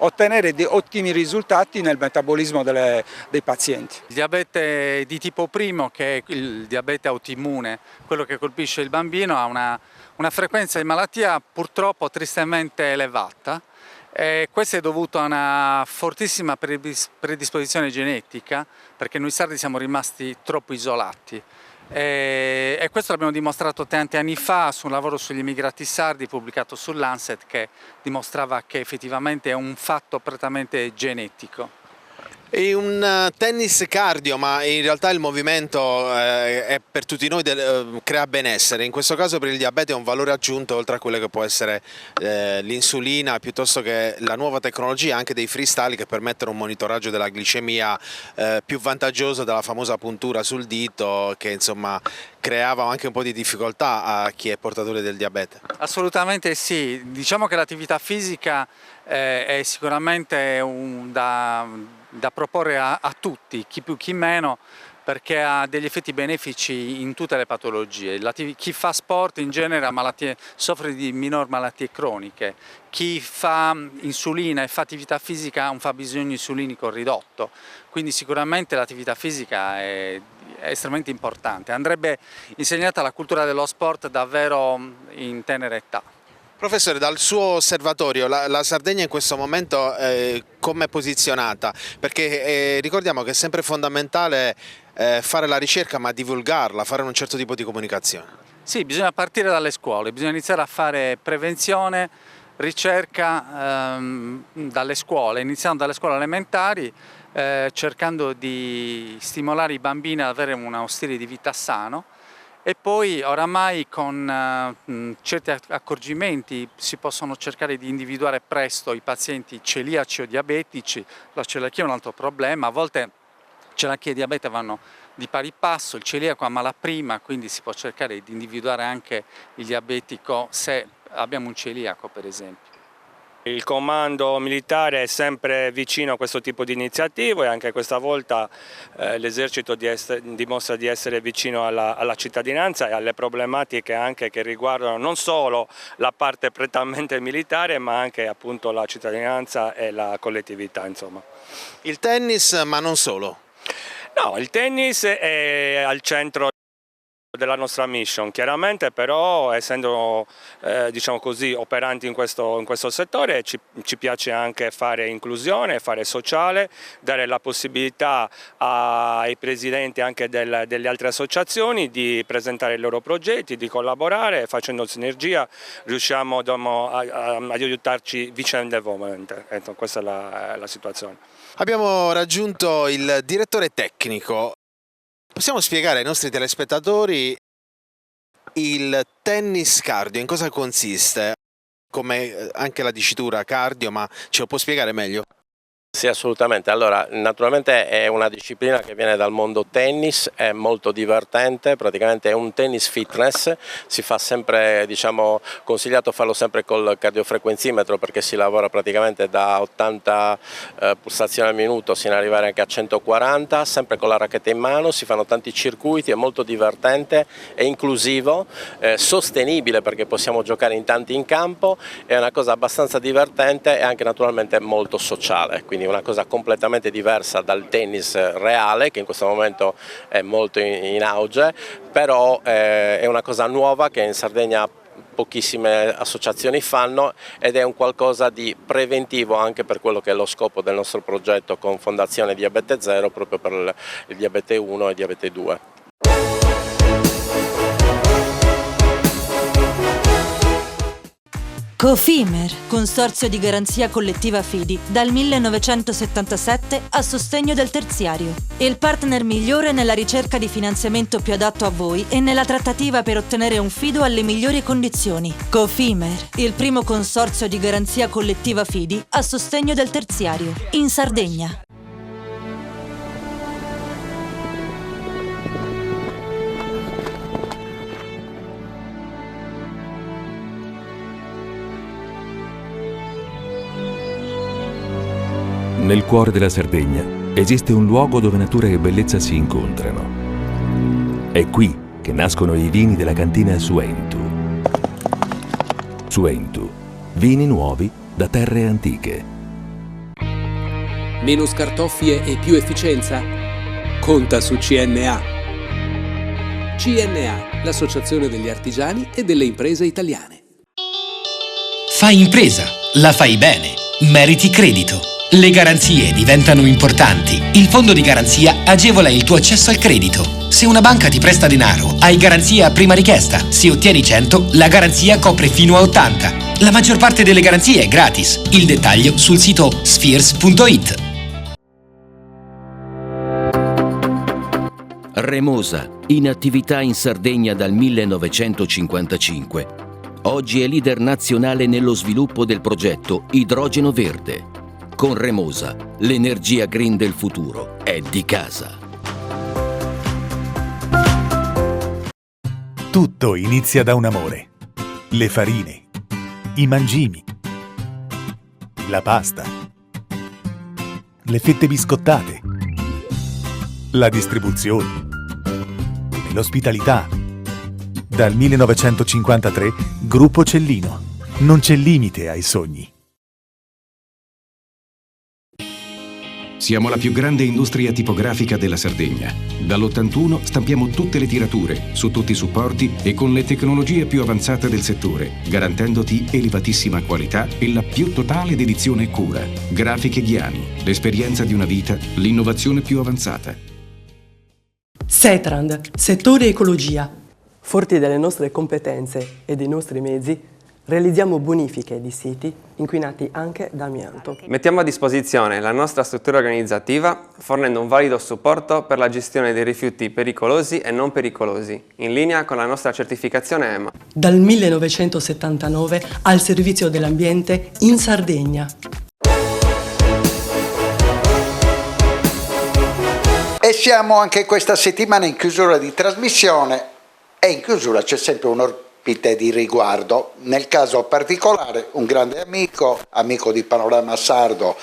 ottenere ottimi risultati nel metabolismo dei pazienti. Il diabete di tipo primo, che è il diabete autoimmune, quello che colpisce il bambino, ha una frequenza di malattia purtroppo tristemente elevata. Questo è dovuto a una fortissima predisposizione genetica, perché noi sardi siamo rimasti troppo isolati. E questo l'abbiamo dimostrato tanti anni fa su un lavoro sugli immigrati sardi pubblicato sull'Lancet, che dimostrava che effettivamente è un fatto prettamente genetico. È un tennis cardio, ma in realtà il movimento è per tutti noi, crea benessere. In questo caso per il diabete è un valore aggiunto oltre a quello che può essere l'insulina, piuttosto che la nuova tecnologia anche dei freestyle che permettono un monitoraggio della glicemia più vantaggioso della famosa puntura sul dito, che insomma creava anche un po' di difficoltà a chi è portatore del diabete. Assolutamente sì, diciamo che l'attività fisica è sicuramente da proporre a tutti, chi più chi meno, perché ha degli effetti benefici in tutte le patologie. Chi fa sport in genere soffre di minor malattie croniche, chi fa insulina e fa attività fisica ha un fabbisogno insulinico ridotto, quindi sicuramente l'attività fisica è estremamente importante. Andrebbe insegnata la cultura dello sport davvero in tenera età. Professore, dal suo osservatorio la Sardegna in questo momento come è posizionata? Perché ricordiamo che è sempre fondamentale fare la ricerca ma divulgarla, fare un certo tipo di comunicazione. Sì, bisogna partire dalle scuole, bisogna iniziare a fare prevenzione, ricerca dalle scuole, iniziando dalle scuole elementari, cercando di stimolare i bambini ad avere uno stile di vita sano. E poi oramai con certi accorgimenti si possono cercare di individuare presto i pazienti celiaci o diabetici. La celiachia è un altro problema, a volte celiachia e diabete vanno di pari passo, il celiaco ammala prima, quindi si può cercare di individuare anche il diabetico se abbiamo un celiaco per esempio. Il comando militare è sempre vicino a questo tipo di iniziative e anche questa volta l'esercito dimostra di essere vicino alla cittadinanza e alle problematiche anche che riguardano non solo la parte prettamente militare ma anche appunto la cittadinanza e la collettività, insomma. Il tennis, ma non solo? No, il tennis è al centro della nostra mission. Chiaramente però, essendo diciamo così, operanti in questo settore, ci piace anche fare inclusione, fare sociale, dare la possibilità ai presidenti anche delle altre associazioni di presentare i loro progetti, di collaborare. Facendo sinergia riusciamo ad aiutarci vicendevolmente. Questa è la situazione. Abbiamo raggiunto il direttore tecnico. Possiamo spiegare ai nostri telespettatori il tennis cardio, in cosa consiste? Come anche la dicitura cardio, ma ce lo può spiegare meglio? Sì, assolutamente. Allora, naturalmente è una disciplina che viene dal mondo tennis, è molto divertente, praticamente è un tennis fitness, si fa sempre, diciamo, consigliato farlo sempre col cardiofrequenzimetro perché si lavora praticamente da 80 pulsazioni al minuto sino ad arrivare anche a 140, sempre con la racchetta in mano, si fanno tanti circuiti, è molto divertente, è inclusivo, sostenibile perché possiamo giocare in tanti in campo, è una cosa abbastanza divertente e anche naturalmente molto sociale, quindi una cosa completamente diversa dal tennis reale che in questo momento è molto in auge, però è una cosa nuova che in Sardegna pochissime associazioni fanno ed è un qualcosa di preventivo anche per quello che è lo scopo del nostro progetto con Fondazione Diabete Zero, proprio per il diabete 1 e il diabete 2. Cofimer, consorzio di garanzia collettiva Fidi, dal 1977 a sostegno del terziario. Il partner migliore nella ricerca di finanziamento più adatto a voi e nella trattativa per ottenere un fido alle migliori condizioni. Cofimer, il primo consorzio di garanzia collettiva Fidi a sostegno del terziario, in Sardegna. Nel cuore della Sardegna esiste un luogo dove natura e bellezza si incontrano. È qui che nascono i vini della cantina Suentu. Suentu, vini nuovi da terre antiche. Meno scartoffie e più efficienza? Conta su CNA. CNA, l'associazione degli artigiani e delle imprese italiane. Fai impresa, la fai bene, meriti credito. Le garanzie diventano importanti. Il fondo di garanzia agevola il tuo accesso al credito. Se una banca ti presta denaro, hai garanzia a prima richiesta. Se ottieni 100, la garanzia copre fino a 80. La maggior parte delle garanzie è gratis. Il dettaglio sul sito spheres.it. Remosa, in attività in Sardegna dal 1955. Oggi è leader nazionale nello sviluppo del progetto Idrogeno Verde. Con Remosa, l'energia green del futuro è di casa. Tutto inizia da un amore. Le farine, i mangimi, la pasta, le fette biscottate, la distribuzione e l'ospitalità. Dal 1953, Gruppo Cellino. Non c'è limite ai sogni. Siamo la più grande industria tipografica della Sardegna. Dall'81 stampiamo tutte le tirature, su tutti i supporti e con le tecnologie più avanzate del settore, garantendoti elevatissima qualità e la più totale dedizione e cura. Grafiche Ghiani, l'esperienza di una vita, l'innovazione più avanzata. Setrand, settore ecologia. Forti delle nostre competenze e dei nostri mezzi, realizziamo bonifiche di siti inquinati anche da amianto. Mettiamo a disposizione la nostra struttura organizzativa fornendo un valido supporto per la gestione dei rifiuti pericolosi e non pericolosi, in linea con la nostra certificazione EMA. Dal 1979 al servizio dell'ambiente in Sardegna. E siamo anche questa settimana in chiusura di trasmissione e in chiusura c'è sempre un ospite di riguardo, nel caso particolare un grande amico di Panorama Sardo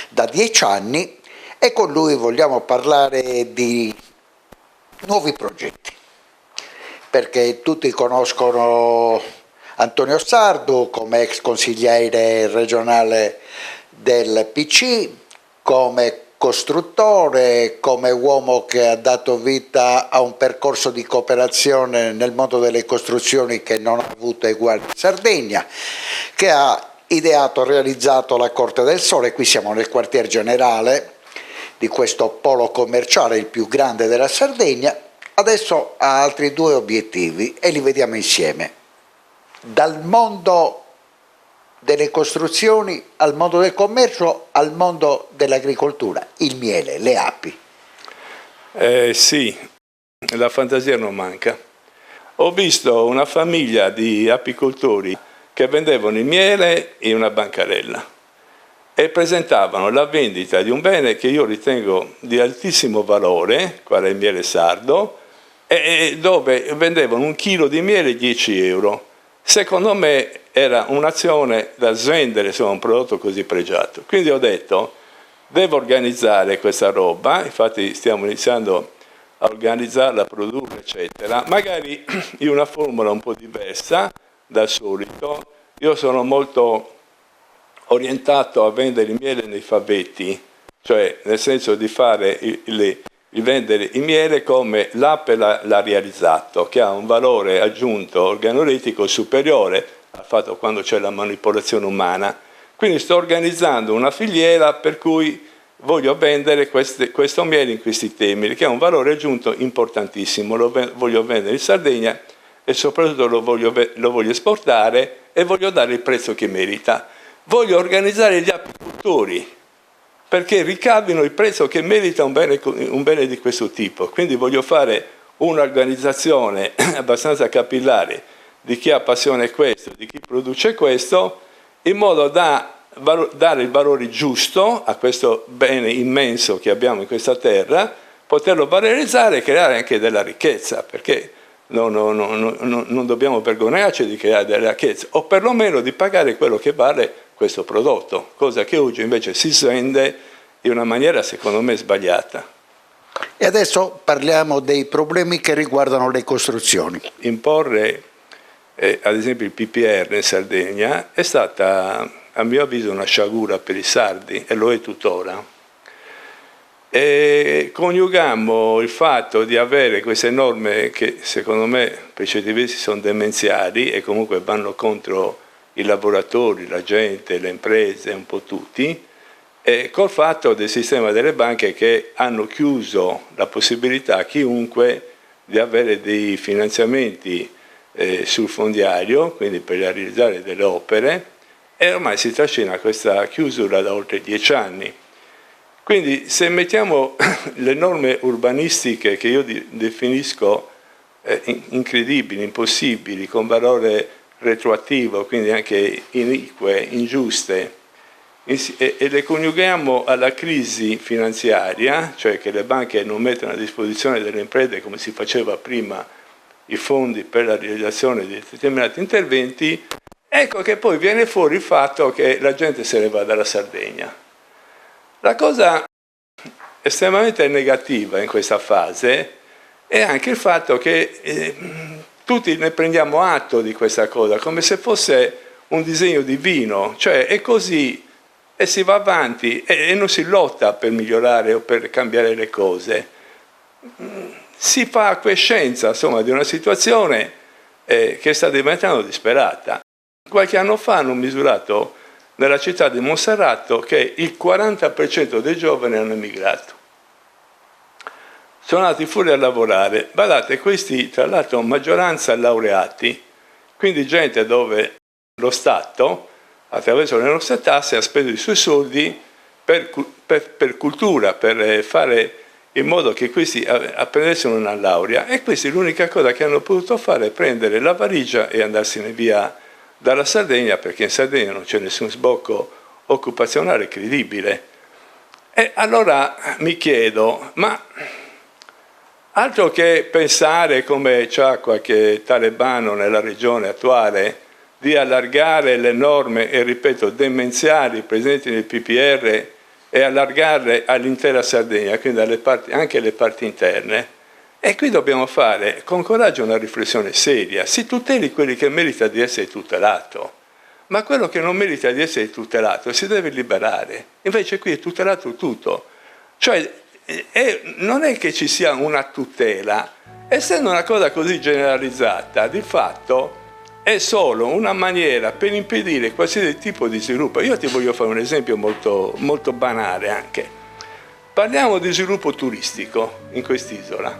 da 10 anni e con lui vogliamo parlare di nuovi progetti, perché tutti conoscono Antonio Sardo come ex consigliere regionale del PC, come costruttore, come uomo che ha dato vita a un percorso di cooperazione nel mondo delle costruzioni che non ha avuto eguali in Sardegna, che ha ideato e realizzato la Corte del Sole. Qui siamo nel quartier generale di questo polo commerciale, il più grande della Sardegna. Adesso ha altri 2 obiettivi e li vediamo insieme. Dal mondo delle costruzioni al mondo del commercio al mondo dell'agricoltura, il miele, le api. Sì, la fantasia non manca. Ho visto una famiglia di apicoltori che vendevano il miele in una bancarella e presentavano la vendita di un bene che io ritengo di altissimo valore, quale il miele sardo, e dove vendevano 1 chilo di miele 10 euro. Secondo me era un'azione da svendere, insomma, un prodotto così pregiato. Quindi ho detto, devo organizzare questa roba, infatti stiamo iniziando a organizzarla, a produrla, eccetera, magari in una formula un po' diversa dal solito. Io sono molto orientato a vendere il miele nei favetti, cioè nel senso di fare di vendere il miele come l'ape l'ha realizzato, che ha un valore aggiunto organolettico superiore al fatto quando c'è la manipolazione umana. Quindi sto organizzando una filiera per cui voglio vendere questo miele in questi termini, che ha un valore aggiunto importantissimo. Lo voglio vendere in Sardegna e soprattutto lo voglio esportare e voglio dare il prezzo che merita. Voglio organizzare gli apicoltori perché ricavino il prezzo che merita un bene di questo tipo. Quindi voglio fare un'organizzazione abbastanza capillare di chi ha passione a questo, di chi produce questo, in modo da dare il valore giusto a questo bene immenso che abbiamo in questa terra, poterlo valorizzare e creare anche della ricchezza, perché non dobbiamo vergognarci di creare della ricchezza, o perlomeno di pagare quello che vale questo prodotto, cosa che oggi invece si svende in una maniera secondo me sbagliata. E adesso parliamo dei problemi che riguardano le costruzioni. Imporre ad esempio il PPR in Sardegna è stata a mio avviso una sciagura per i sardi e lo è tuttora. E coniugammo il fatto di avere queste norme che secondo me per certi versi sono demenziali e comunque vanno contro i lavoratori, la gente, le imprese, un po' tutti, e col fatto del sistema delle banche che hanno chiuso la possibilità a chiunque di avere dei finanziamenti sul fondiario, quindi per realizzare delle opere, e ormai si trascina questa chiusura da oltre 10 anni. Quindi se mettiamo le norme urbanistiche che io definisco incredibili, impossibili, con valore retroattivo, quindi anche inique, ingiuste, e le coniughiamo alla crisi finanziaria, cioè che le banche non mettono a disposizione delle imprese come si faceva prima i fondi per la realizzazione di determinati interventi, ecco che poi viene fuori il fatto che la gente se ne va dalla Sardegna. La cosa estremamente negativa in questa fase è anche il fatto che tutti ne prendiamo atto di questa cosa, come se fosse un disegno divino, cioè è così e si va avanti e non si lotta per migliorare o per cambiare le cose. Si fa acquiescenza, insomma, di una situazione che sta diventando disperata. Qualche anno fa hanno misurato nella città di Monserrato che il 40% dei giovani hanno emigrato. Sono andati fuori a lavorare. Guardate, questi tra l'altro maggioranza laureati, quindi gente dove lo Stato, attraverso le nostre tasse, ha speso i suoi soldi per cultura, per fare in modo che questi apprendessero una laurea, e questi l'unica cosa che hanno potuto fare è prendere la valigia e andarsene via dalla Sardegna, perché in Sardegna non c'è nessun sbocco occupazionale credibile. E allora mi chiedo, ma altro che pensare, come c'ha qualche talebano nella regione attuale, di allargare le norme, e ripeto, demenziali presenti nel PPR e allargarle all'intera Sardegna, quindi anche alle parti interne. E qui dobbiamo fare con coraggio una riflessione seria. Si tuteli quelli che merita di essere tutelato, ma quello che non merita di essere tutelato si deve liberare. Invece qui è tutelato tutto. Cioè non è che ci sia una tutela, essendo una cosa così generalizzata, di fatto è solo una maniera per impedire qualsiasi tipo di sviluppo. Io ti voglio fare un esempio molto, molto banale anche. Parliamo di sviluppo turistico in quest'isola,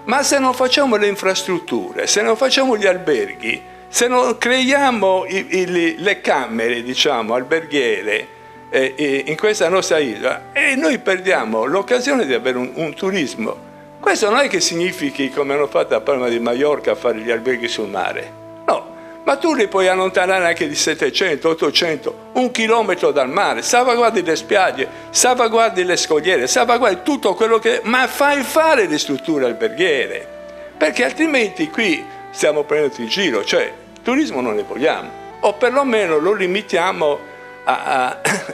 ma se non facciamo le infrastrutture, se non facciamo gli alberghi, se non creiamo le camere, diciamo, alberghiere in questa nostra isola, noi perdiamo l'occasione di avere un turismo. Questo non è che significhi, come hanno fatto a Palma di Mallorca, fare gli alberghi sul mare. No, ma tu li puoi allontanare anche di 700, 800, 1 chilometro dal mare, salvaguardi le spiagge, salvaguardi le scogliere, salvaguardi tutto quello che... ma fai fare le strutture alberghiere, perché altrimenti qui stiamo prendendo in giro, cioè turismo non ne vogliamo, o perlomeno lo limitiamo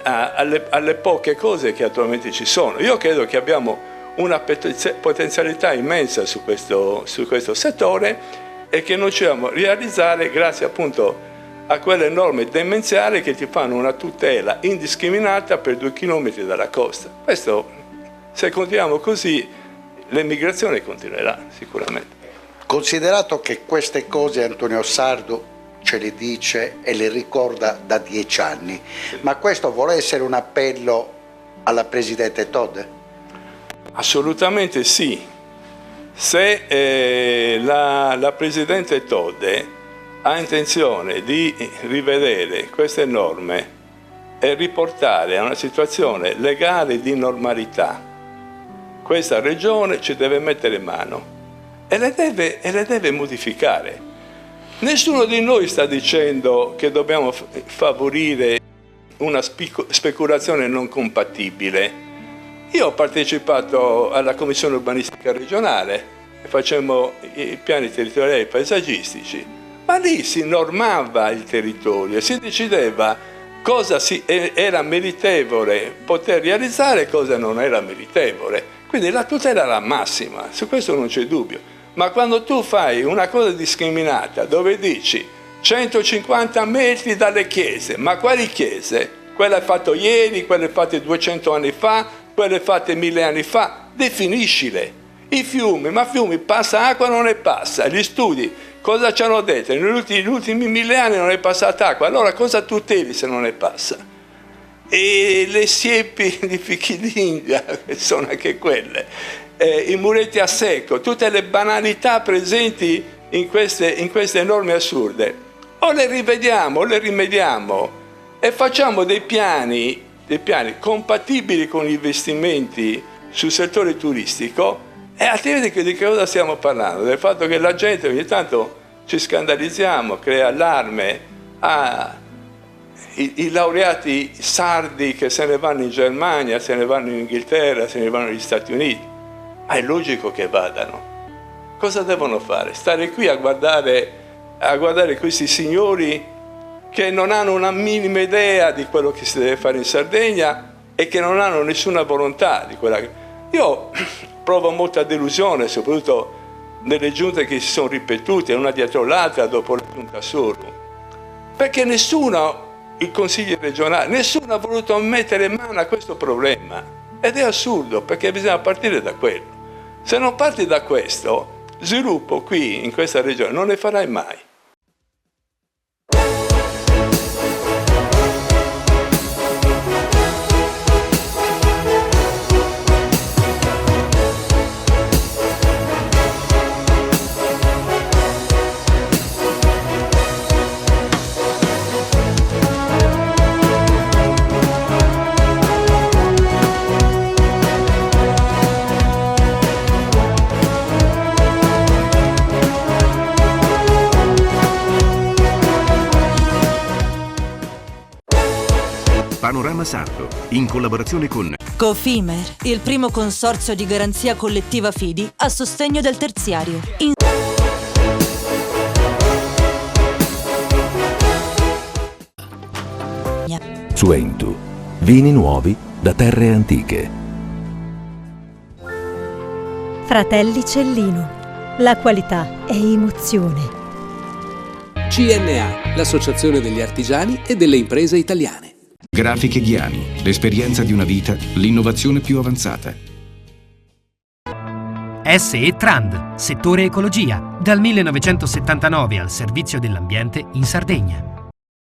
alle poche cose che attualmente ci sono. Io credo che abbiamo una potenzialità immensa su questo settore e che noi ci dobbiamo realizzare grazie appunto a quelle norme demenziali che ti fanno una tutela indiscriminata per 2 chilometri dalla costa. Questo, se continuiamo così, l'emigrazione continuerà sicuramente. Considerato che queste cose Antonio Sardu ce le dice e le ricorda da 10 anni, ma questo vuole essere un appello alla Presidente Todd? Assolutamente sì. Se la Presidente Todd ha intenzione di rivedere queste norme e riportare a una situazione legale di normalità questa regione, ci deve mettere mano e le deve modificare. Nessuno di noi sta dicendo che dobbiamo favorire una speculazione non compatibile. Io ho partecipato alla Commissione Urbanistica Regionale, facemmo i piani territoriali paesaggistici, ma lì si normava il territorio, si decideva cosa era meritevole poter realizzare e cosa non era meritevole. Quindi la tutela era massima, su questo non c'è dubbio. Ma quando tu fai una cosa discriminata dove dici 150 metri dalle chiese, ma quali chiese? Quelle fatte ieri, quelle fatte 200 anni fa, quelle fatte 1000 anni fa, definiscile. I fiumi, ma fiumi passa acqua o non ne passa? Gli studi cosa ci hanno detto? Negli ultimi 1000 anni non è passata acqua, allora cosa tuteli se non ne passa? E le siepi di fichi d'India, che sono anche quelle. I muretti a secco, tutte le banalità presenti in queste norme assurde, o le rivediamo o le rimediamo e facciamo dei piani compatibili con gli investimenti sul settore turistico, e altrimenti di che cosa stiamo parlando? Del fatto che la gente ogni tanto ci scandalizziamo, crea allarme, i laureati sardi che se ne vanno in Germania, se ne vanno in Inghilterra, se ne vanno negli Stati Uniti. Ma è logico che vadano. Cosa devono fare? Stare qui a guardare questi signori che non hanno una minima idea di quello che si deve fare in Sardegna e che non hanno nessuna volontà di quella che... Io provo molta delusione, soprattutto nelle giunte che si sono ripetute una dietro l'altra dopo la giunta Suru, perché nessuno, il Consiglio regionale, nessuno ha voluto mettere mano a questo problema. Ed è assurdo, perché bisogna partire da quello. Se non parti da questo, sviluppo qui, in questa regione, non ne farai mai. Panorama Sardo, in collaborazione con Cofimer, il primo consorzio di garanzia collettiva fidi a sostegno del terziario. Suentu, vini nuovi da terre antiche. Fratelli Cellino, la qualità è emozione. CNA, l'associazione degli artigiani e delle imprese italiane. Grafiche Ghiani, l'esperienza di una vita, l'innovazione più avanzata. SE Trand, settore ecologia, dal 1979 al servizio dell'ambiente in Sardegna.